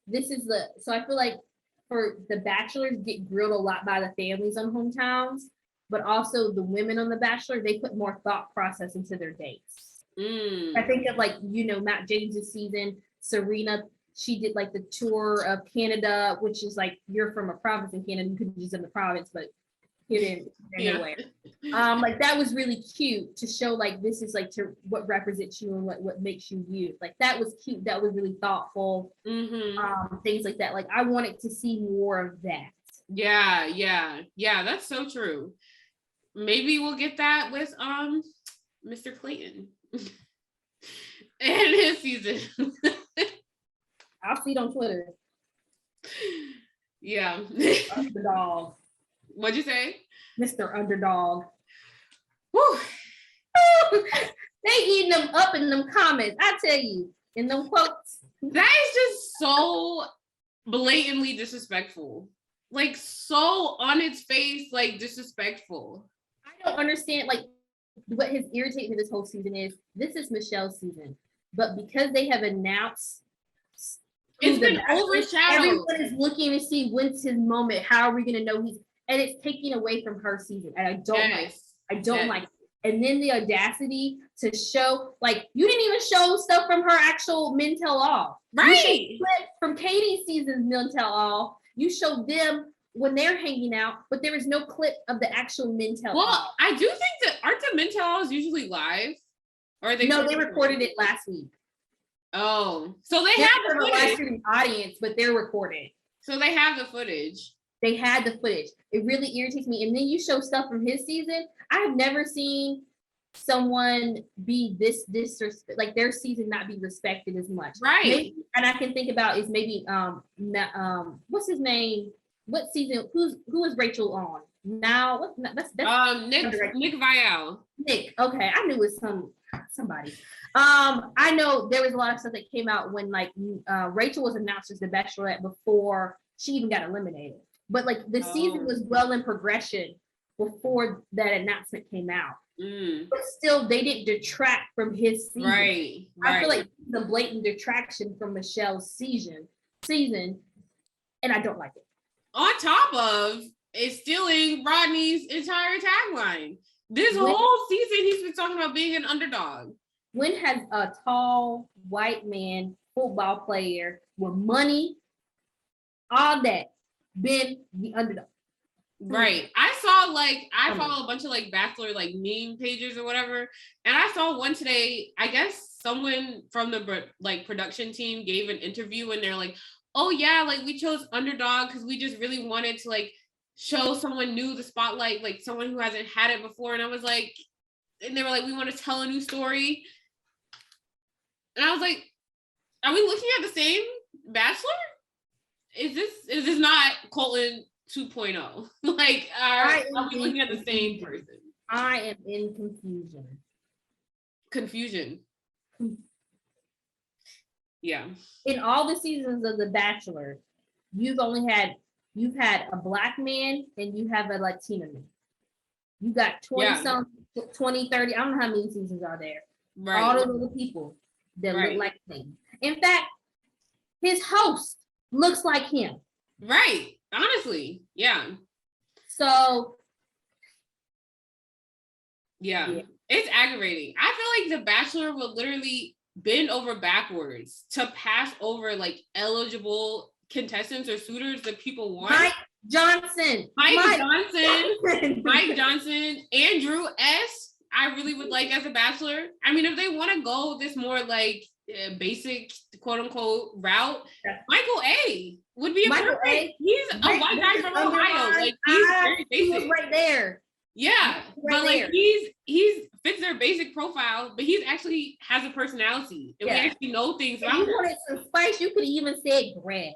I feel like for the bachelors get grilled a lot by the families on hometowns, but also the women on the Bachelor, they put more thought process into their dates. I think of like, Matt James's season, Serena, she did like the tour of Canada, which is like, you're from a province in Canada, you could use in the province, but you didn't anywhere. Like that was really cute to show like, this is like to what represents you and what makes you you. Like that was cute. That was really thoughtful. Things like that. Like I wanted to see more of that. Yeah. That's so true. Maybe we'll get that with Mr. Clayton and his season. I'll see it on Twitter. Yeah. Underdog. What'd you say? Mr. Underdog. Woo. They eating them up in them comments. I tell you, in them quotes. That is just so blatantly disrespectful. Like so on its face, like disrespectful. I don't understand. Like what has irritated me this whole season is this is Michelle's season, but because they have announced. It's been overshadowed. Everyone is looking to see when's his moment. How are we going to know and it's taking away from her season. And I don't like it. And then the audacity to show, like, you didn't even show stuff from her actual men tell all. Right. From Katie's season's men tell all. You showed them when they're hanging out, but there is no clip of the actual men tell all. Well, I do think that aren't the men tell alls usually live? Or are they? No, they recorded it last week. Oh, so they have the live streaming audience, but they're recorded. So they have the footage. They had the footage. It really irritates me. And then you show stuff from his season. I have never seen someone be this disrespect, like their season not be respected as much. Right. Maybe, and I can think about is maybe what's his name? What season? Who was Rachel on? Now, that's Nick Vial. Nick. Okay, I knew it was somebody. I know there was a lot of stuff that came out when like Rachel was announced as the Bachelorette before she even got eliminated. But like the season was well in progression before that announcement came out. But still, they didn't detract from his season. Right. I feel like the blatant detraction from Michelle's season, and I don't like it. On top of is stealing Rodney's entire tagline. This whole season, he's been talking about being an underdog. When has a tall white man football player with money, all that, been the underdog? Right. I follow a bunch of like Bachelor like meme pages or whatever, and I saw one today. I guess someone from the like production team gave an interview and they're like, oh yeah, like we chose underdog because we just really wanted to like show someone new the spotlight, like someone who hasn't had it before. And I was like, and they were like, we want to tell a new story. And I was like, are we looking at the same Bachelor? Is this not Coleman 2.0? Like, are we looking at the same person? I am in confusion. Yeah. In all the seasons of The Bachelor, you've had a black man and you have a Latina man. You got 20, 30, I don't know how many seasons are there. Right. All those little people that look like him. In fact, his host looks like him. Right. Honestly. Yeah. So. Yeah. It's aggravating. I feel like The Bachelor will literally bend over backwards to pass over like eligible contestants or suitors that people want. Mike Johnson, Andrew S. I really would like as a Bachelor. I mean, if they want to go this more like basic quote unquote route, Michael A. would be a perfect. He's a white guy from Ohio. Like he's very basic. Right there. Yeah, but like he's fits their basic profile, but he's actually has a personality, and we actually know things about him. If you wanted some spice, you could even say Greg.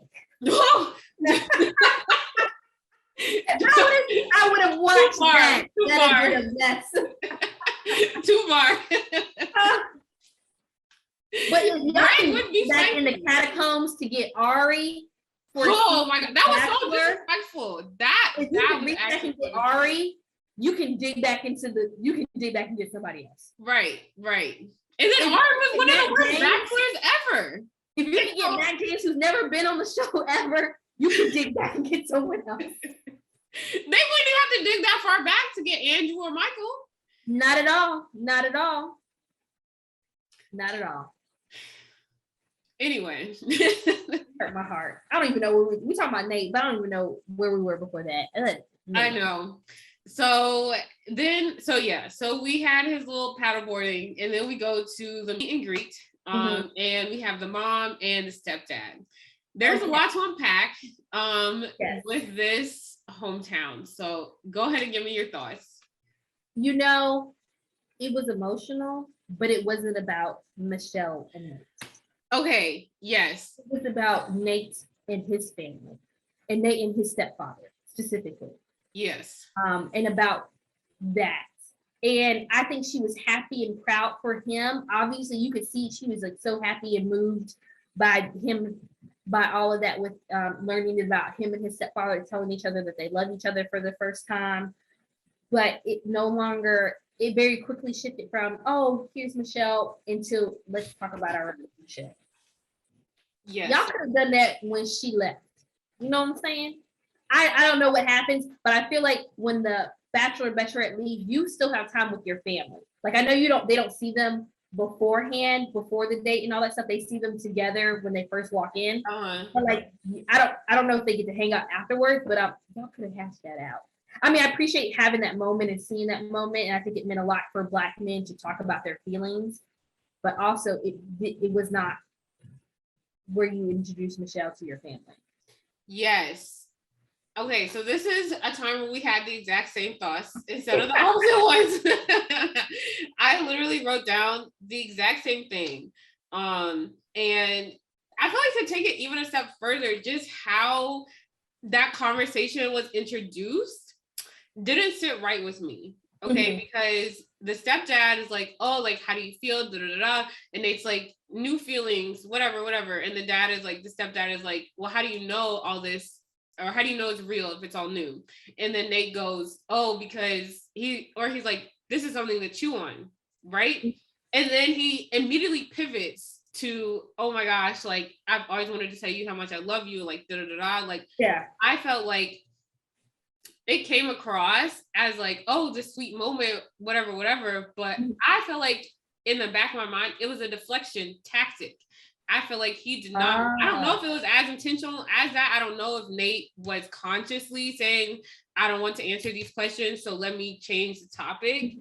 I would have watched that. Too far. But Greg would be back in the catacombs to get Ari. Oh my god, that was so disrespectful. That was actually Ari. You can dig back and get somebody else. Right. And then Ari was one of the worst Bachelors ever. If you can get Matt James, who's never been on the show ever, you can dig back and get someone else. They wouldn't even have to dig that far back to get Andrew or Michael. Not at all. Anyway. Hurt my heart. I don't even know where we talking about Nayte, but I don't even know where we were before that. I know. So we had his little paddleboarding, and then we go to the meet and greet, and we have the mom and the stepdad. There's a lot to unpack with this hometown. So go ahead and give me your thoughts. You know, it was emotional, but it wasn't about Michelle and Nayte. Okay, yes. It was about Nayte and his family, and Nayte and his stepfather specifically. Yes. And about that. And I think she was happy and proud for him. Obviously, you could see she was like so happy and moved by all of that with learning about him and his stepfather telling each other that they love each other for the first time. But it very quickly shifted from, oh, here's Michelle, into let's talk about our relationship. Yes. Y'all could have done that when she left. You know what I'm saying? I don't know what happens, but I feel like when the Bachelor, Bachelorette leave, you still have time with your family. Like I know they don't see them beforehand, before the date and all that stuff. They see them together when they first walk in. But like I don't know if they get to hang out afterwards, but y'all could have hashed that out. I mean, I appreciate having that moment and seeing that moment, and I think it meant a lot for Black men to talk about their feelings. But also, it was not where you introduce Michelle to your family. Yes. Okay, so this is a time when we had the exact same thoughts instead of the opposite ones. I literally wrote down the exact same thing. And I feel like to take it even a step further, just how that conversation was introduced, didn't sit right with me. Okay, because the stepdad is like, oh, like, how do you feel? Da, da, da, da. And it's like new feelings, whatever. And the dad is like, the stepdad is like, well, how do you know all this? Or how do you know it's real if it's all new? And then Nayte goes, oh, because he's like, this is something to chew on, right? And then he immediately pivots to, oh my gosh, like, I've always wanted to tell you how much I love you, like, da da da da. Like, yeah, I felt like it came across as like, oh, this sweet moment, whatever. But I feel like in the back of my mind, it was a deflection tactic. I feel like he did not, I don't know if it was as intentional as that. I don't know if Nayte was consciously saying, I don't want to answer these questions, so let me change the topic.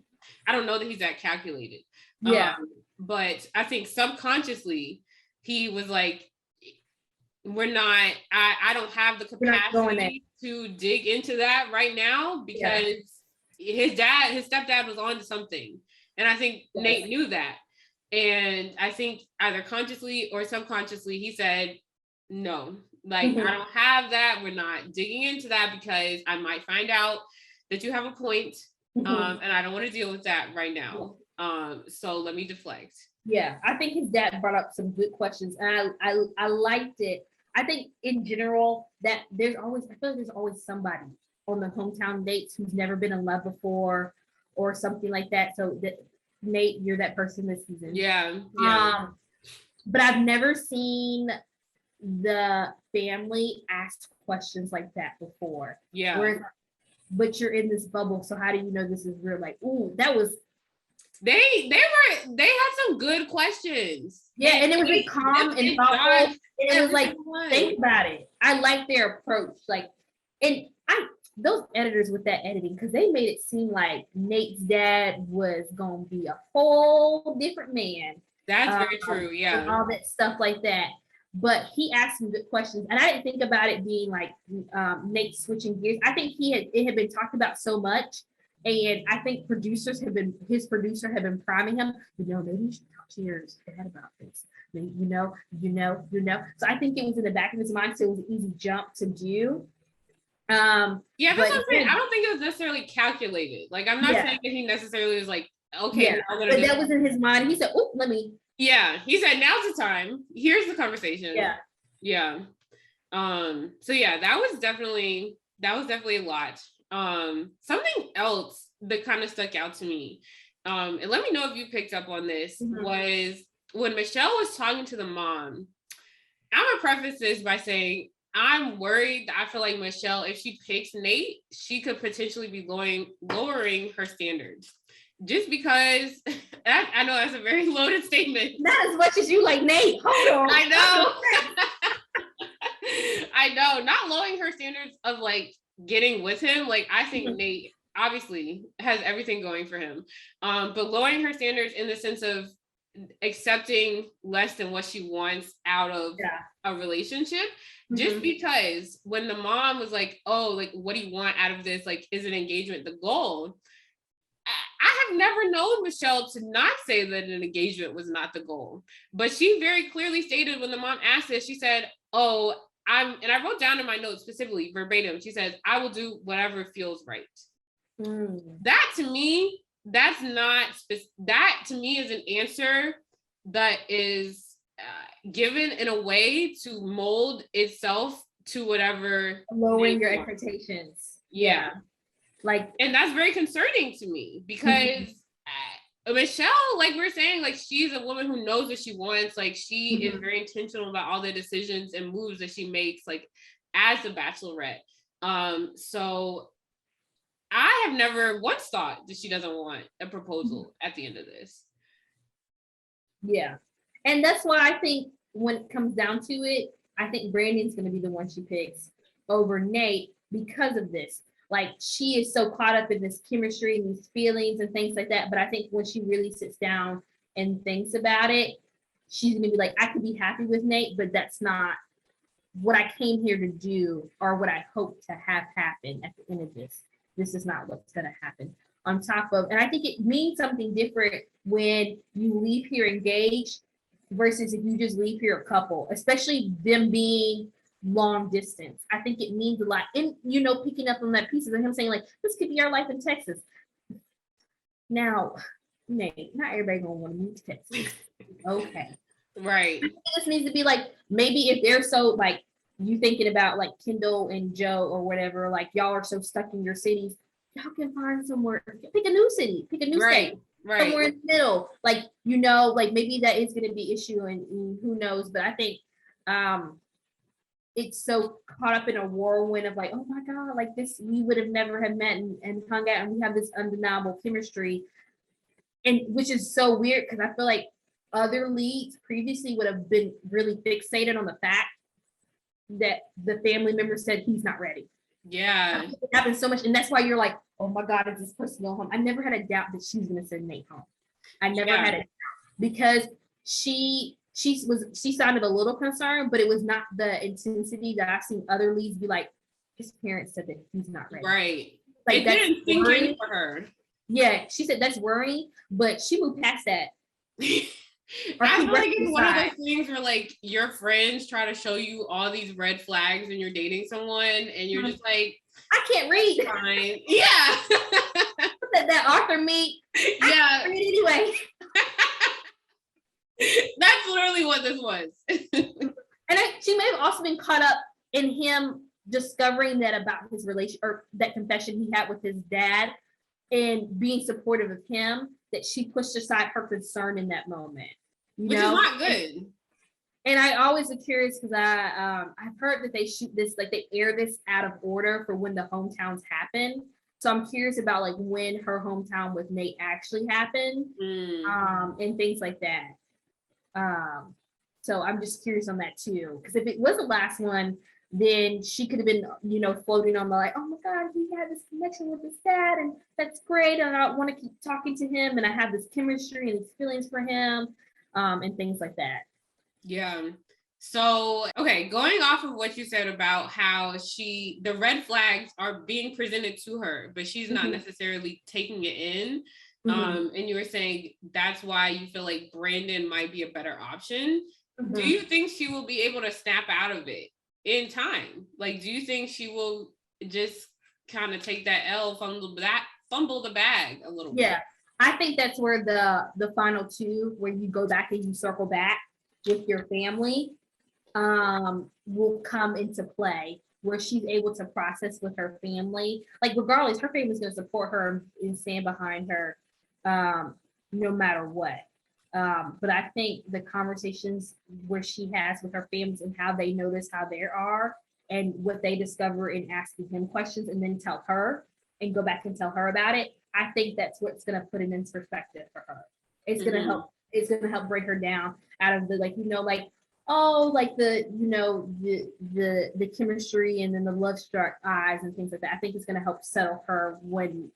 I don't know that he's that calculated. Yeah. But I think subconsciously, he was like, we're not, I don't have the capacity to dig into that right now because his stepdad was on to something. And I think Nayte knew that. And I think either consciously or subconsciously, he said, no, like, I don't have that. We're not digging into that because I might find out that you have a point. And I don't want to deal with that right now. So let me deflect. Yeah, I think his dad brought up some good questions, and I liked it. I think in general that I feel like there's always somebody on the hometown dates who's never been in love before or something like that. So that Nayte, you're that person this season. Yeah. But I've never seen the family ask questions like that before. Yeah. But you're in this bubble, so how do you know this is real? Like, ooh, that was. They had some good questions. Yeah, and it was like calm and thoughtful. And it was like, think about it. I like their approach. Like, and those editors with that editing, because they made it seem like Nayte's dad was gonna be a whole different man. That's very true. Yeah. And all that stuff like that. But he asked some good questions, and I didn't think about it being like Nayte switching gears. I think it had been talked about so much. And I think his producer had been priming him, maybe you should talk to your dad about this. You know. So I think it was in the back of his mind, so it was an easy jump to do. Yeah, that's what I'm saying. I don't think it was necessarily calculated. Like, I'm not saying that he necessarily was like, okay, but that was in his mind. He said, oh, let me. Yeah, he said, now's the time. Here's the conversation. Yeah. So yeah, that was definitely a lot. Something else that kind of stuck out to me, and let me know if you picked up on this, was when Michelle was talking to the mom. I'm gonna preface this by saying I'm worried that I feel like Michelle, if she picks Nayte, she could potentially be lowering her standards. Just because I know that's a very loaded statement. Not as much as you like Nayte. Hold on. I know. I know. Not lowering her standards of like getting with him. Like, I think Nayte obviously has everything going for him. But lowering her standards in the sense of accepting less than what she wants out of a relationship. Just because when the mom was like, oh, like, what do you want out of this? Like, is an engagement the goal? I have never known Michelle to not say that an engagement was not the goal. But she very clearly stated when the mom asked this, she said, oh, and I wrote down in my notes specifically verbatim, she says, I will do whatever feels right. That to me, that to me is an answer that is given in a way to mold itself to whatever. Lowering your expectations. Yeah. Like, and that's very concerning to me because Michelle, like we're saying, like, she's a woman who knows what she wants. Like, she is very intentional about all the decisions and moves that she makes, like, as a Bachelorette. So I have never once thought that she doesn't want a proposal at the end of this. Yeah. And that's why I think when it comes down to it, I think Brandon's going to be the one she picks over Nayte because of this. Like, she is so caught up in this chemistry and these feelings and things like that. But I think when she really sits down and thinks about it, she's going to be like, I could be happy with Nayte, but that's not what I came here to do or what I hope to have happen at the end of this. This is not what's going to happen. On top of, and I think it means something different when you leave here engaged versus if you just leave here a couple, especially them being long distance. I think it means a lot. And, you know, picking up on that pieces of him saying like, this could be our life in Texas. Now, Nate, not everybody gonna want to move to Texas. Okay. Right. This needs to be like, maybe if they're so like, you thinking about like Kendall and Joe or whatever, like y'all are so stuck in your cities, y'all can find somewhere, pick a new city, pick a new state, somewhere in the middle. Like, you know, like maybe that is going to be issue and who knows, but I think it's so caught up in a whirlwind of like, oh my God, like this, we would have never have met and hung out and we have this undeniable chemistry. And which is so weird because I feel like other leads previously would have been really fixated on the fact that the family member said he's not ready. Yeah. It happens so much. And that's why you're like, oh my God, is this person going home? I never had a doubt that she was going to send Nate home. I never had a doubt because she sounded a little concerned, but it was not the intensity that I've seen other leads be like, his parents said that he's not ready. Right. Like it didn't sink in for her. Yeah, she said that's worrying, but she moved past that. I feel like it's one of those things where like your friends try to show you all these red flags when you're dating someone and you're just like, I can't read. Fine. Yeah. that Arthur meet. Yeah. Read anyway. That's literally what this was. And she may have also been caught up in him discovering that about his relation or that confession he had with his dad and being supportive of him, that she pushed aside her concern in that moment. Which is not good. And I always am curious because I've heard that they shoot this, like they air this out of order for when the hometowns happen. So I'm curious about like when her hometown with Nate actually happened, and things like that. So I'm just curious on that too. Because if it was the last one, then she could have been, you know, floating on the like, oh my God, he had this connection with his dad, and that's great. And I want to keep talking to him, and I have this chemistry and these feelings for him, and things like that. Yeah. So, okay, going off of what you said about how the red flags are being presented to her, but she's not necessarily taking it in. And you were saying that's why you feel like Brandon might be a better option. Do you think she will be able to snap out of it in time? Like, do you think she will just kind of take that L, fumble the bag a little bit? Yeah, I think that's where the final two, where you go back and you circle back with your family, will come into play, where she's able to process with her family. Like regardless, her family's going to support her and stand behind her, no matter what. But I think the conversations where she has with her families and how they notice how they are and what they discover in asking him questions and then tell her and go back and tell her about it, I think that's what's going to put it into perspective for her. It's going to help. It's going to help break her down out of the, like, you know, like, oh, like the, you know, the chemistry and then the love struck eyes and things like that. I think it's going to help settle her when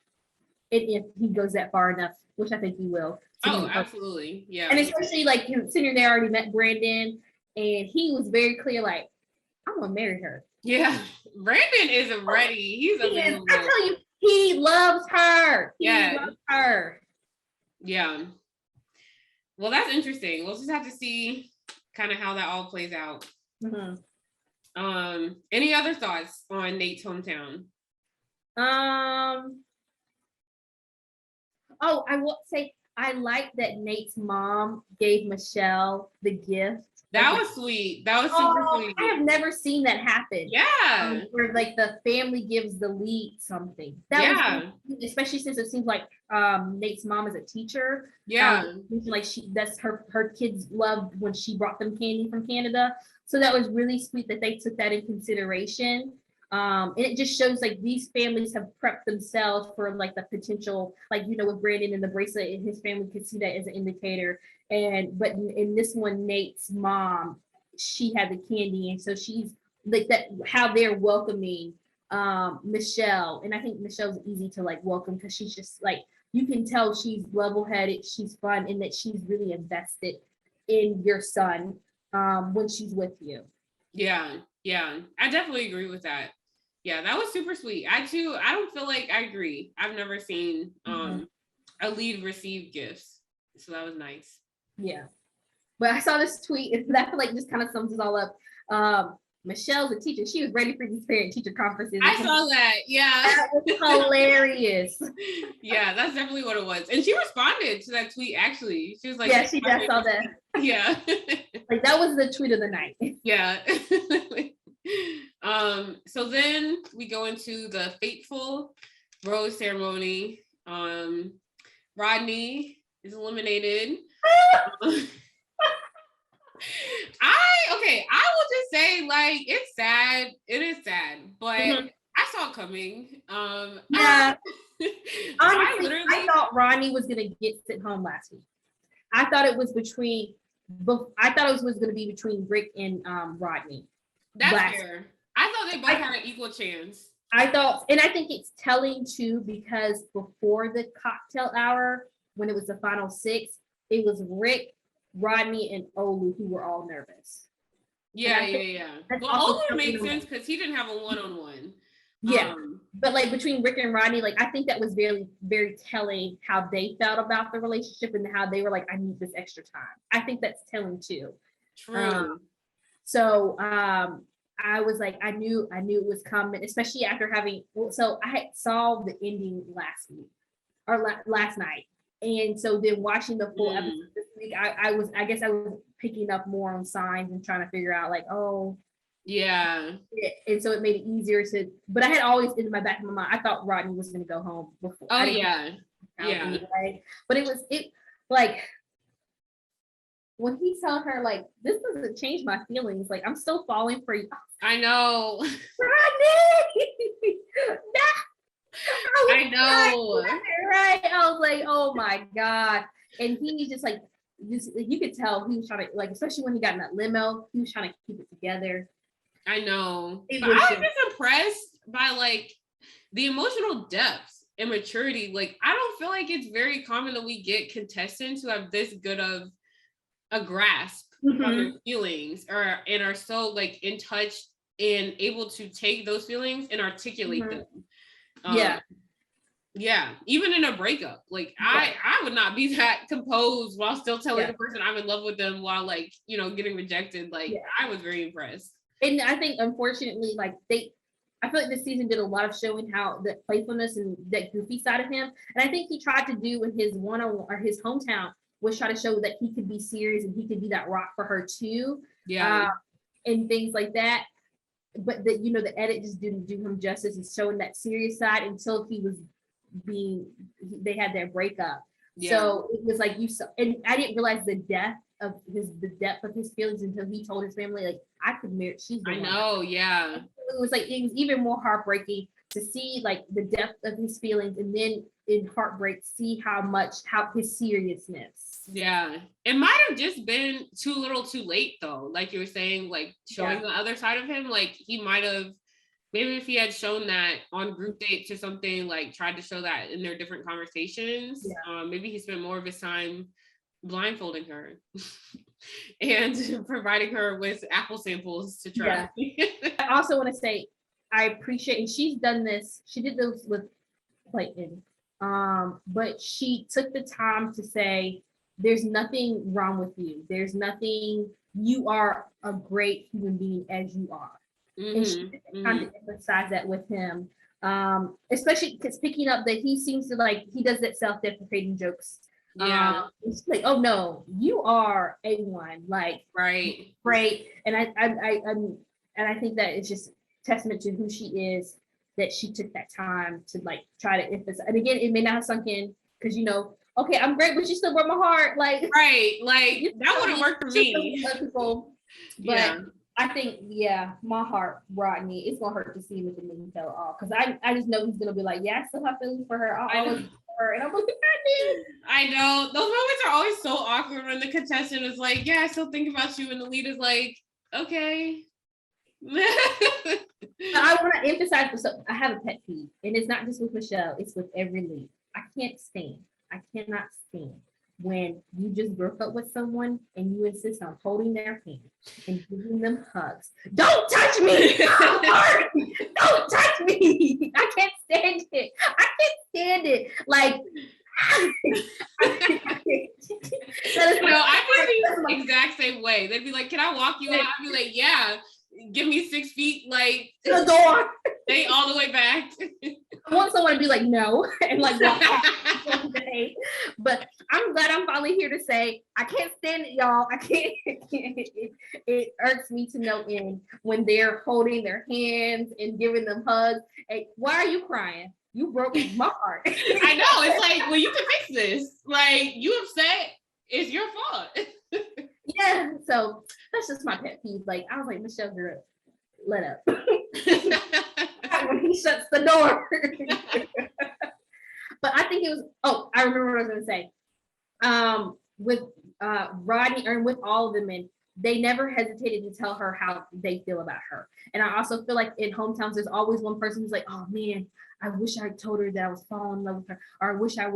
if he goes that far enough, which I think he will. Oh, absolutely. Yeah. And especially like him sitting there, already met Brandon, and he was very clear, like, I'm gonna marry her. Yeah. Brandon isn't ready. He's I tell you, he loves her. He loves her. Yeah. Well, that's interesting. We'll just have to see kind of how that all plays out. Any other thoughts on Nate's hometown? Oh, I will say I like that Nate's mom gave Michelle the gift. That was sweet. That was super sweet. I have never seen that happen. Yeah. Where like the family gives the lead something. That was, especially since it seems like Nate's mom is a teacher. Yeah. Like that's her kids loved when she brought them candy from Canada. So that was really sweet that they took that in consideration. And it just shows like these families have prepped themselves for like the potential, like, you know, with Brandon and the bracelet, and his family could see that as an indicator. But in this one, Nate's mom, she had the candy, and so she's like that, how they're welcoming Michelle. And I think Michelle's easy to like welcome because she's just like, you can tell she's level-headed, she's fun, and that she's really invested in your son when she's with you. Yeah, I definitely agree with that. Yeah, that was super sweet. I don't feel like I agree. I've never seen a lead receive gifts, so that was nice. Yeah, but I saw this tweet, and that like just kind of sums it all up. Michelle's a teacher. She was ready for these parent-teacher conferences. I saw that. Yeah. That was hilarious. Yeah, that's definitely what it was. And she responded to that tweet, actually. She was like, yeah, she just saw that. Yeah. Like, that was the tweet of the night. Yeah. So then we go into the fateful rose ceremony. Rodney is eliminated. I will just say, like, it's sad. It is sad, but I saw it coming. Yeah. Honestly, I thought Rodney was gonna get sent home last week. I thought it was between going to be between Rick and Rodney. That's fair. I thought they both had an equal chance. I thought, and I think it's telling too, because before the cocktail hour, when it was the final 6, it was Rick, Rodney, and Olu who were all nervous. Yeah. Well, Olu makes sense because he didn't have a one-on-one. Yeah, but like between Rick and Rodney, like I think that was very, very telling how they felt about the relationship and how they were like, I need this extra time. I think that's telling too. True. So I was like, I knew it was coming, especially after having. So I saw the ending last week or last night, and so then watching the full episode this week, I guess I was picking up more on signs and trying to figure out like, oh. Yeah. And so it made it easier to, but I had always in my back of my mind, I thought Rodney was going to go home before. Oh, yeah. Anyway. But it like, when he told her, like, this doesn't change my feelings. Like, I'm still falling for you. I know. Rodney! I know. Right. I was like, oh my God. And he just like, you could tell he was trying to, like, especially when he got in that limo, he was trying to keep it together. I know. But I was just impressed by like the emotional depth and maturity. Like, I don't feel like it's very common that we get contestants who have this good of a grasp of their feelings and are so like in touch and able to take those feelings and articulate them. Yeah, even in a breakup, like I would not be that composed while still telling the person I'm in love with them while like, you know, getting rejected. Like I was very impressed. And I think unfortunately, like I feel like this season did a lot of showing how the playfulness and that goofy side of him. And I think he tried to do in his one-on-one or his hometown was try to show that he could be serious and he could be that rock for her too. Yeah. And things like that. But the, you know, the edit just didn't do him justice in showing that serious side until they had their breakup. Yeah. So it was like you saw, and I didn't realize the depth of his feelings until he told his family, like, I could marry. I know, yeah. It was even more heartbreaking to see like the depth of his feelings, and then in heartbreak, see how his seriousness. Yeah, it might have just been too little, too late though. Like you were saying, like showing the other side of him. Like he might have. Maybe if he had shown that on group dates or something, like tried to show that in their different conversations, maybe he spent more of his time blindfolding her and providing her with apple samples to try. Yeah. I also want to say, I appreciate, and she did this with Clayton, but she took the time to say, there's nothing wrong with you. There's nothing, you are a great human being as you are. And she kind of emphasize that with him, especially because picking up that he seems to like, he does that self-deprecating jokes. Yeah, it's like, oh no, you are A1, like great. And I think that it's just testament to who she is, that she took that time to like try to emphasize. And again, it may not have sunk in because, you know, okay, I'm great, but you still broke my heart, like like that wouldn't work for me. But I think, my heart, Rodney, it's gonna hurt to see him with the movie fell off, because I just know he's gonna be like, I still have feelings for her. I'll always her, and I'm like, I know those moments are always so awkward when the contestant is like, I still think about you, and the lead is like, okay. I want to emphasize, so I have a pet peeve, and it's not just with Michelle, it's with every lead. I cannot stand when you just broke up with someone and you insist on holding their hand and giving them hugs. Don't touch me! Don't touch me! I can't stand it. Like, I feel the exact same way. They'd be like, can I walk you out? I'd be like, yeah. give me 6 feet, like The door. stay all the way back. I want someone to be like, no, and like walk off one day. But I'm glad I'm finally here to say I can't stand it, y'all. I can't. It irks me to no end when they're holding their hands and giving them hugs. Hey, why are you crying? You broke my heart. I know. It's like, well, you can fix this. Like, you upset, it's your fault. Yeah. So that's just my pet peeve. Like, I was like, Michelle, girl, let up. When he shuts the door. But I think it was, I remember what I was gonna say. With Rodney, or with all of the men, they never hesitated to tell her how they feel about her. And I also feel like in hometowns, there's always one person who's like, oh man, I wish I told her that I was falling in love with her, or I wish, or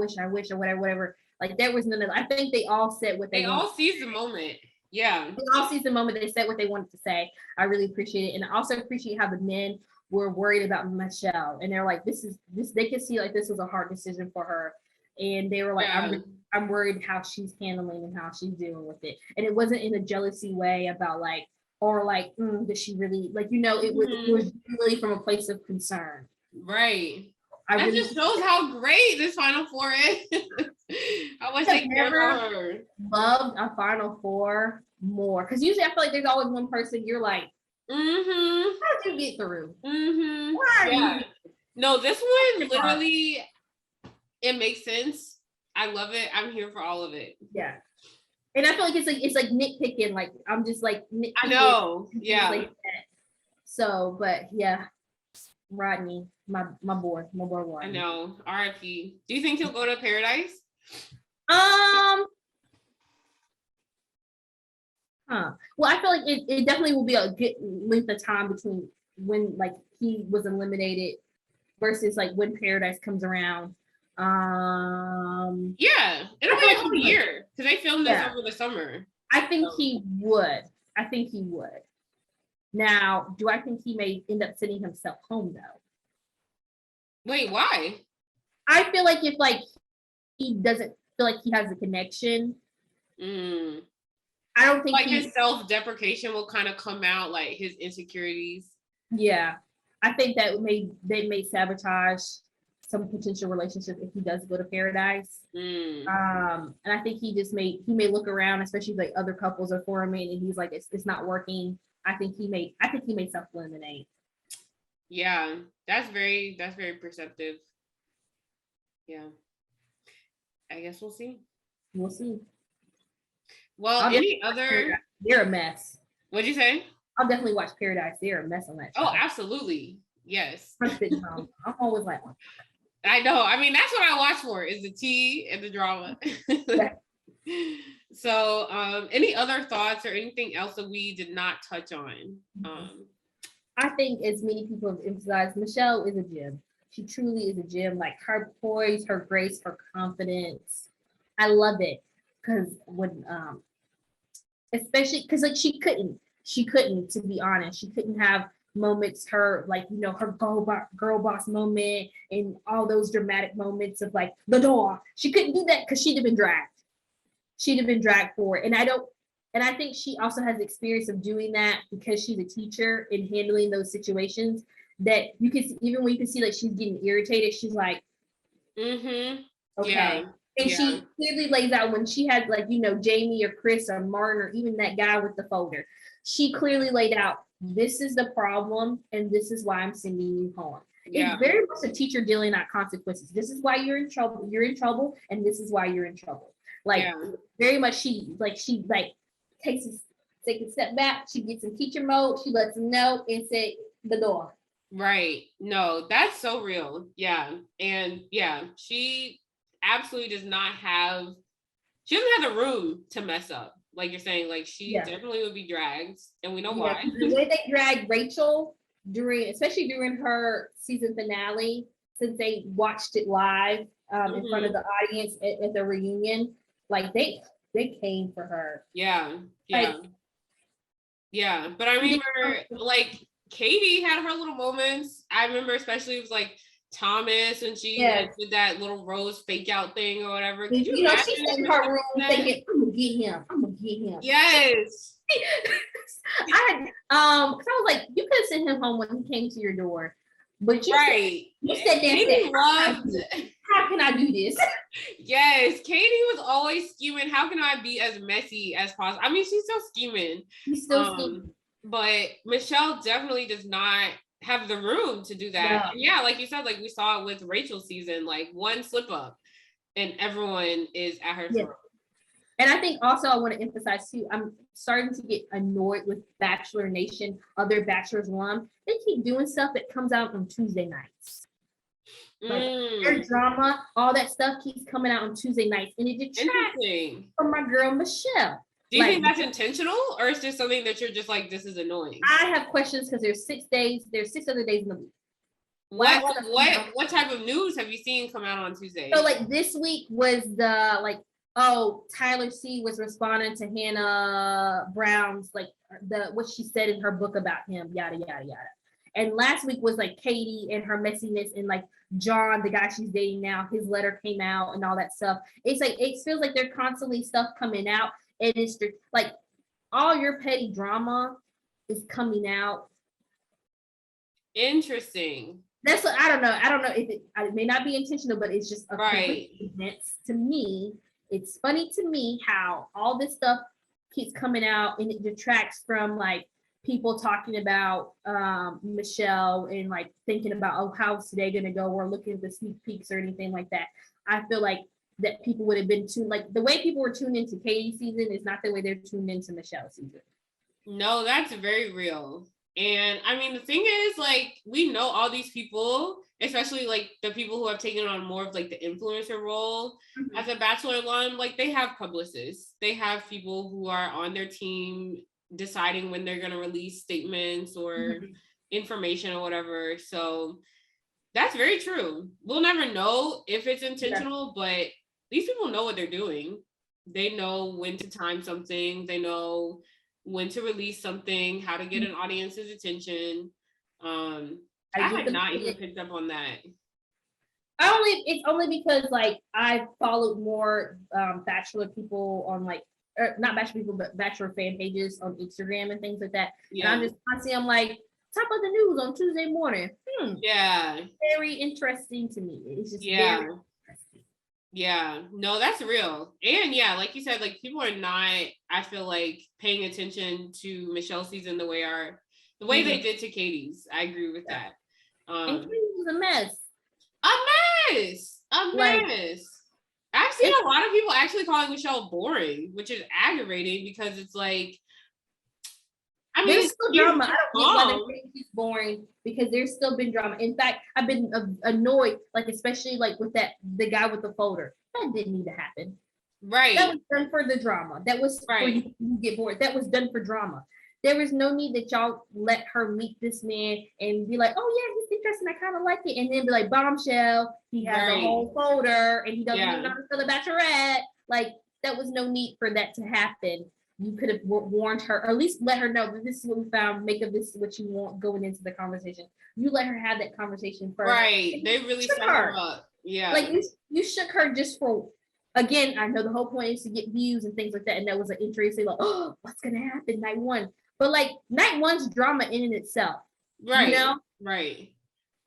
whatever. Like there was none of that. I think they all said what they all seized the moment. Yeah. They all seized the moment. They said what they wanted to say. I really appreciate it. And I also appreciate how the men were worried about Michelle. And they're like, this, they could see like this was a hard decision for her. And they were like, I'm worried how she's handling and how she's dealing with it. And it wasn't in a jealousy way about like, or like, does she really, like, it was really from a place of concern. Right. That just shows how great this Final Four is. I wish they never loved a Final Four more. Because usually I feel like there's always one person you're like, how did you get through? Yeah. No, this one literally, it makes sense. I love it. I'm here for all of it. Yeah. And I feel like it's like nitpicking. Like I'm just like nitpicking. I know. Yeah. Like so, but yeah, Rodney, my boy Rodney. I know. R.I.P. Do you think he'll go to Paradise? Well, I feel like it definitely will be a good length of time between when like he was eliminated versus like when Paradise comes around. Yeah, it'll be a whole year because they filmed this over the summer. I think he would. Now, do I think he may end up sending himself home though? Wait, why? I feel like if like he doesn't feel like he has a connection, I don't think like his self-deprecation will kind of come out, like his insecurities. Yeah, I think that they may sabotage some potential relationship if he does go to Paradise. And I think he may look around, especially like other couples are forming, and he's like, it's not working. I think he may self-eliminate. Yeah, that's very perceptive. Yeah, I guess we'll see. Well, any other? They're a mess. What'd you say? I'll definitely watch Paradise. They're a mess on that show. Oh, absolutely. Yes. I'm always like, I know. I mean, that's what I watch for, is the tea and the drama. Yeah. So, any other thoughts or anything else that we did not touch on? I think, as many people have emphasized, Michelle is a gem. She truly is a gem. Like her poise, her grace, her confidence. I love it because when, especially because like she couldn't, to be honest, she couldn't have moments, her girl boss moment and all those dramatic moments of like the door. She couldn't do that because she'd have been dragged for it. And I think she also has experience of doing that because she's a teacher and handling those situations that you can see, even when you can see like she's getting irritated, she's like, okay. Yeah. And she clearly lays out when she had like, Jamie or Chris or Martin or even that guy with the folder. She clearly laid out, this is the problem and this is why I'm sending you home. Yeah. It's very much a teacher dealing out consequences. This is why you're in trouble. You're in trouble, and this is why you're in trouble. Like very much she takes a step back. She gets in teacher mode. She lets them know and say the door. Right. No, that's so real. Yeah. And yeah, she absolutely doesn't have the room to mess up. Like you're saying, like she definitely would be dragged, and we know why. The way they dragged Rachel especially during her season finale, since they watched it live in front of the audience at the reunion, like they came for her. Yeah. But I remember like Katie had her little moments. I remember especially it was like Thomas and she did that little rose fake out thing or whatever. She's in her room thinking, I'm gonna get him. Yes. because I was like, you could have sent him home when he came to your door, but you Right. said Katie that. loved. How can I do this? Yes, Katie was always scheming. How can I be as messy as possible? I mean, she's still scheming. He's still scheming. But Michelle definitely does not have the room to do that. No. And yeah, like you said, like we saw it with Rachel's season, like one slip up and everyone is at her throat. And I think also I want to emphasize too, I'm starting to get annoyed with Bachelor Nation, other Bachelors alum. They keep doing stuff that comes out on Tuesday nights. Like their drama, all that stuff keeps coming out on Tuesday nights, and it detracts from my girl Michelle. Do you think that's intentional, or is just something that you're just like, this is annoying? I have questions because there's 6 days. There's 6 other days in the week. What type of news have you seen come out on Tuesday? So like this week was the like, oh, Tyler C was responding to Hannah Brown's like what she said in her book about him, yada yada yada. And last week was like Katie and her messiness, and like John, the guy she's dating now, his letter came out and all that stuff. It's like it feels like there's constantly stuff coming out, and it's like all your petty drama is coming out. Interesting. That's what I don't know. I don't know if it may not be intentional, but it's just a right. coincidence to me. It's funny to me how all this stuff keeps coming out, and it detracts from like people talking about Michelle and like thinking about, oh, how's today gonna go, or looking at the sneak peeks or anything like that. I feel like that people would have been tuned, like the way people were tuned into Katie's season is not the way they're tuned into Michelle's season. No, that's very real. And I mean, the thing is, like, we know all these people, especially like the people who have taken on more of like the influencer role as a Bachelor alum, like they have publicists, they have people who are on their team deciding when they're going to release statements or information or whatever. So that's very true. We'll never know if it's intentional, but these people know what they're doing. They know when to time something. They know when to release something, how to get an audience's attention. I had not even picked up on that. It's only because like I followed more Bachelor people on like, not Bachelor people, but Bachelor fan pages on Instagram and things like that. Yeah. And I'm like, top of the news on Tuesday morning. Yeah. Very interesting to me. It's just very interesting. Yeah, no, that's real. And yeah, like you said, like people are not, I feel like, paying attention to Michelle's season the way they did to Katie's. I agree with that. And Katie was a mess. A mess. I've seen a lot of people actually calling Michelle boring, which is aggravating because it's like, I mean, there's still drama. I don't get why she's boring, because there's still been drama. In fact, I've been annoyed, like especially like with the guy with the folder. That didn't need to happen. Right. That was done for the drama. That was for you to get bored. That was done for drama. There was no need that y'all let her meet this man and be like, oh yeah, he's interesting, I kind of like it, and then be like, bombshell, he has a whole folder and he doesn't even know for the Bachelorette. Like that was no need for that to happen. You could have warned her, or at least let her know that this is what we found. Make of this what you want going into the conversation. You let her have that conversation first. Right. They really set her up. Yeah. Like you shook her just for, again, I know the whole point is to get views and things like that. And that was an entry, say like, oh, what's going to happen night one? But like night one's drama in and itself. Right. You know? Right.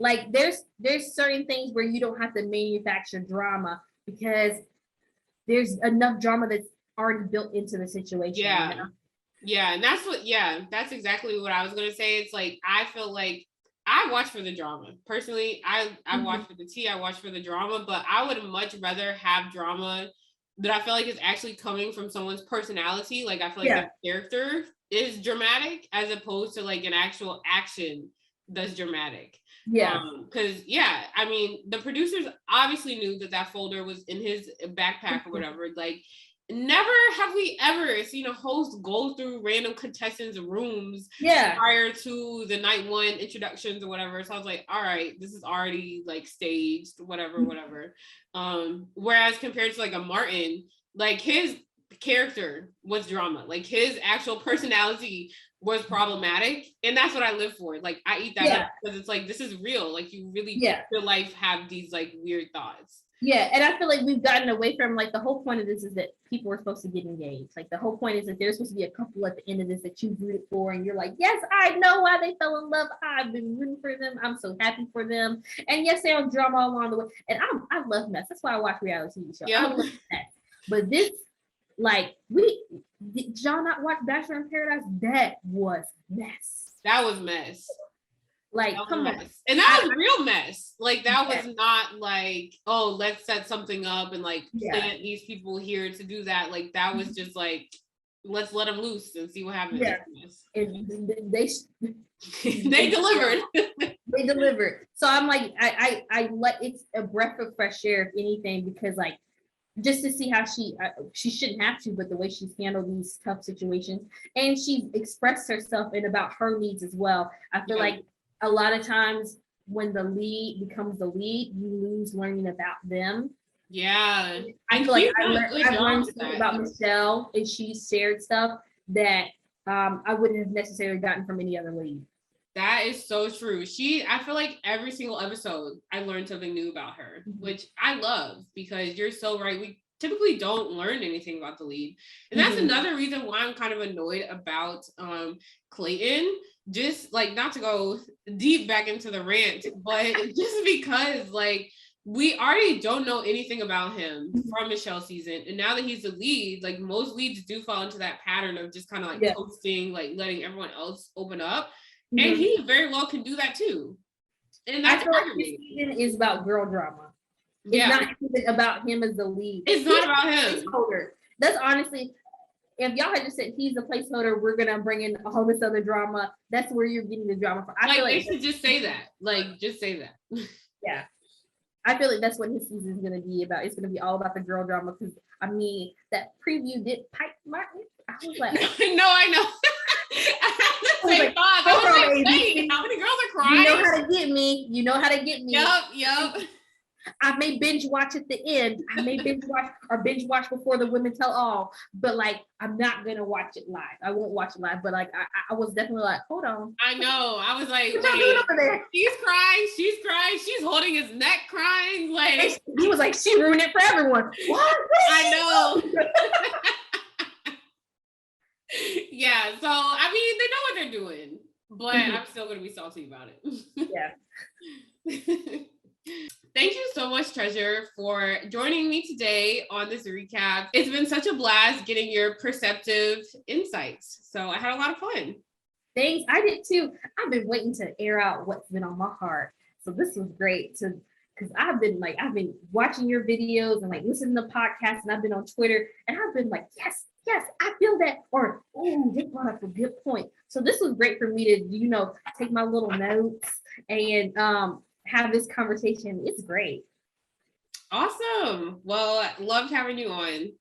Like there's certain things where you don't have to manufacture drama because there's enough drama that's already built into the situation. Yeah. You know? Yeah. And that's exactly what I was gonna say. It's like I feel like I watch for the drama. Personally, I watch for the tea, I watch for the drama, but I would much rather have drama that I feel like is actually coming from someone's personality. Like I feel like the character is dramatic as opposed to like an actual action that's dramatic. Yeah. Because I mean, the producers obviously knew that folder was in his backpack or whatever. Like, never have we ever seen a host go through random contestants' rooms prior to the night one introductions or whatever. So I was like, all right, this is already like staged, whatever. Whereas compared to like a Martin, like his character was drama, like his actual personality was problematic, and that's what I live for. Like I eat that up because it's like this is real. Like you really real life have these like weird thoughts. Yeah, and I feel like we've gotten away from like the whole point of this is that people are supposed to get engaged. Like the whole point is that there's supposed to be a couple at the end of this that you rooted for, and you're like, yes, I know why they fell in love. I've been rooting for them. I'm so happy for them. And yes, they have drama along the way. And I love mess. That's why I watch reality TV shows. Yeah. I love mess. But this, like, did y'all not watch Bachelor in Paradise? That was mess. That was mess. Like, come on. And that was real mess. Like, that was not like, oh, let's set something up and like plant these people here to do that. Like, that was just like, let's let them loose and see what happens. Yeah. And they delivered. They delivered. So I'm like, I let it's a breath of fresh air, if anything, because like, just to see how she shouldn't have to, but the way she's handled these tough situations, and she expressed herself and about her needs as well. I feel like a lot of times when the lead becomes the lead, you lose learning about them. Yeah. I feel like I've learned stuff about Michelle, and she shared stuff that I wouldn't have necessarily gotten from any other lead. That is so true. I feel like every single episode, I learned something new about her, which I love, because you're so right. We typically don't learn anything about the lead. And that's another reason why I'm kind of annoyed about Clayton. Just like, not to go deep back into the rant, but just because like we already don't know anything about him from Michelle's season. And now that he's the lead, like most leads do fall into that pattern of just kind of like posting, like letting everyone else open up. And he very well can do that too. And that's I feel like this season is about girl drama. It's not even about him as the lead. It's not about him. That's honestly, if y'all had just said he's a placeholder, we're gonna bring in all this other drama. That's where you're getting the drama from. I feel like they should just say that. Like, just say that. Yeah. I feel like that's what his season is gonna be about. It's gonna be all about the girl drama, because I mean that preview did pipe my. I was like, no, I know. Like, how many girls are crying? You know how to get me. Yep. I may binge watch at the end. I may binge watch before the women tell all, but like I'm not gonna watch it live. I won't watch it live, but like I was definitely like, hold on. I know. I was like, what y'all doing over there? She's crying. She's holding his neck, crying. Like he was like, she ruined it for everyone. What? I know. Yeah. So I mean, they know what they're doing, but I'm still gonna be salty about it. Yeah. Thank you so much, Treasure, for joining me today on this recap. It's been such a blast getting your perceptive insights. So I had a lot of fun. Thanks. I did too. I've been waiting to air out what's been on my heart. So this was great because I've been watching your videos and like listening to podcasts, and I've been on Twitter, and I've been like, yes, I feel that, or oh, they brought up a good point. So this was great for me to, take my little notes and have this conversation. It's great. Awesome. Well, loved having you on.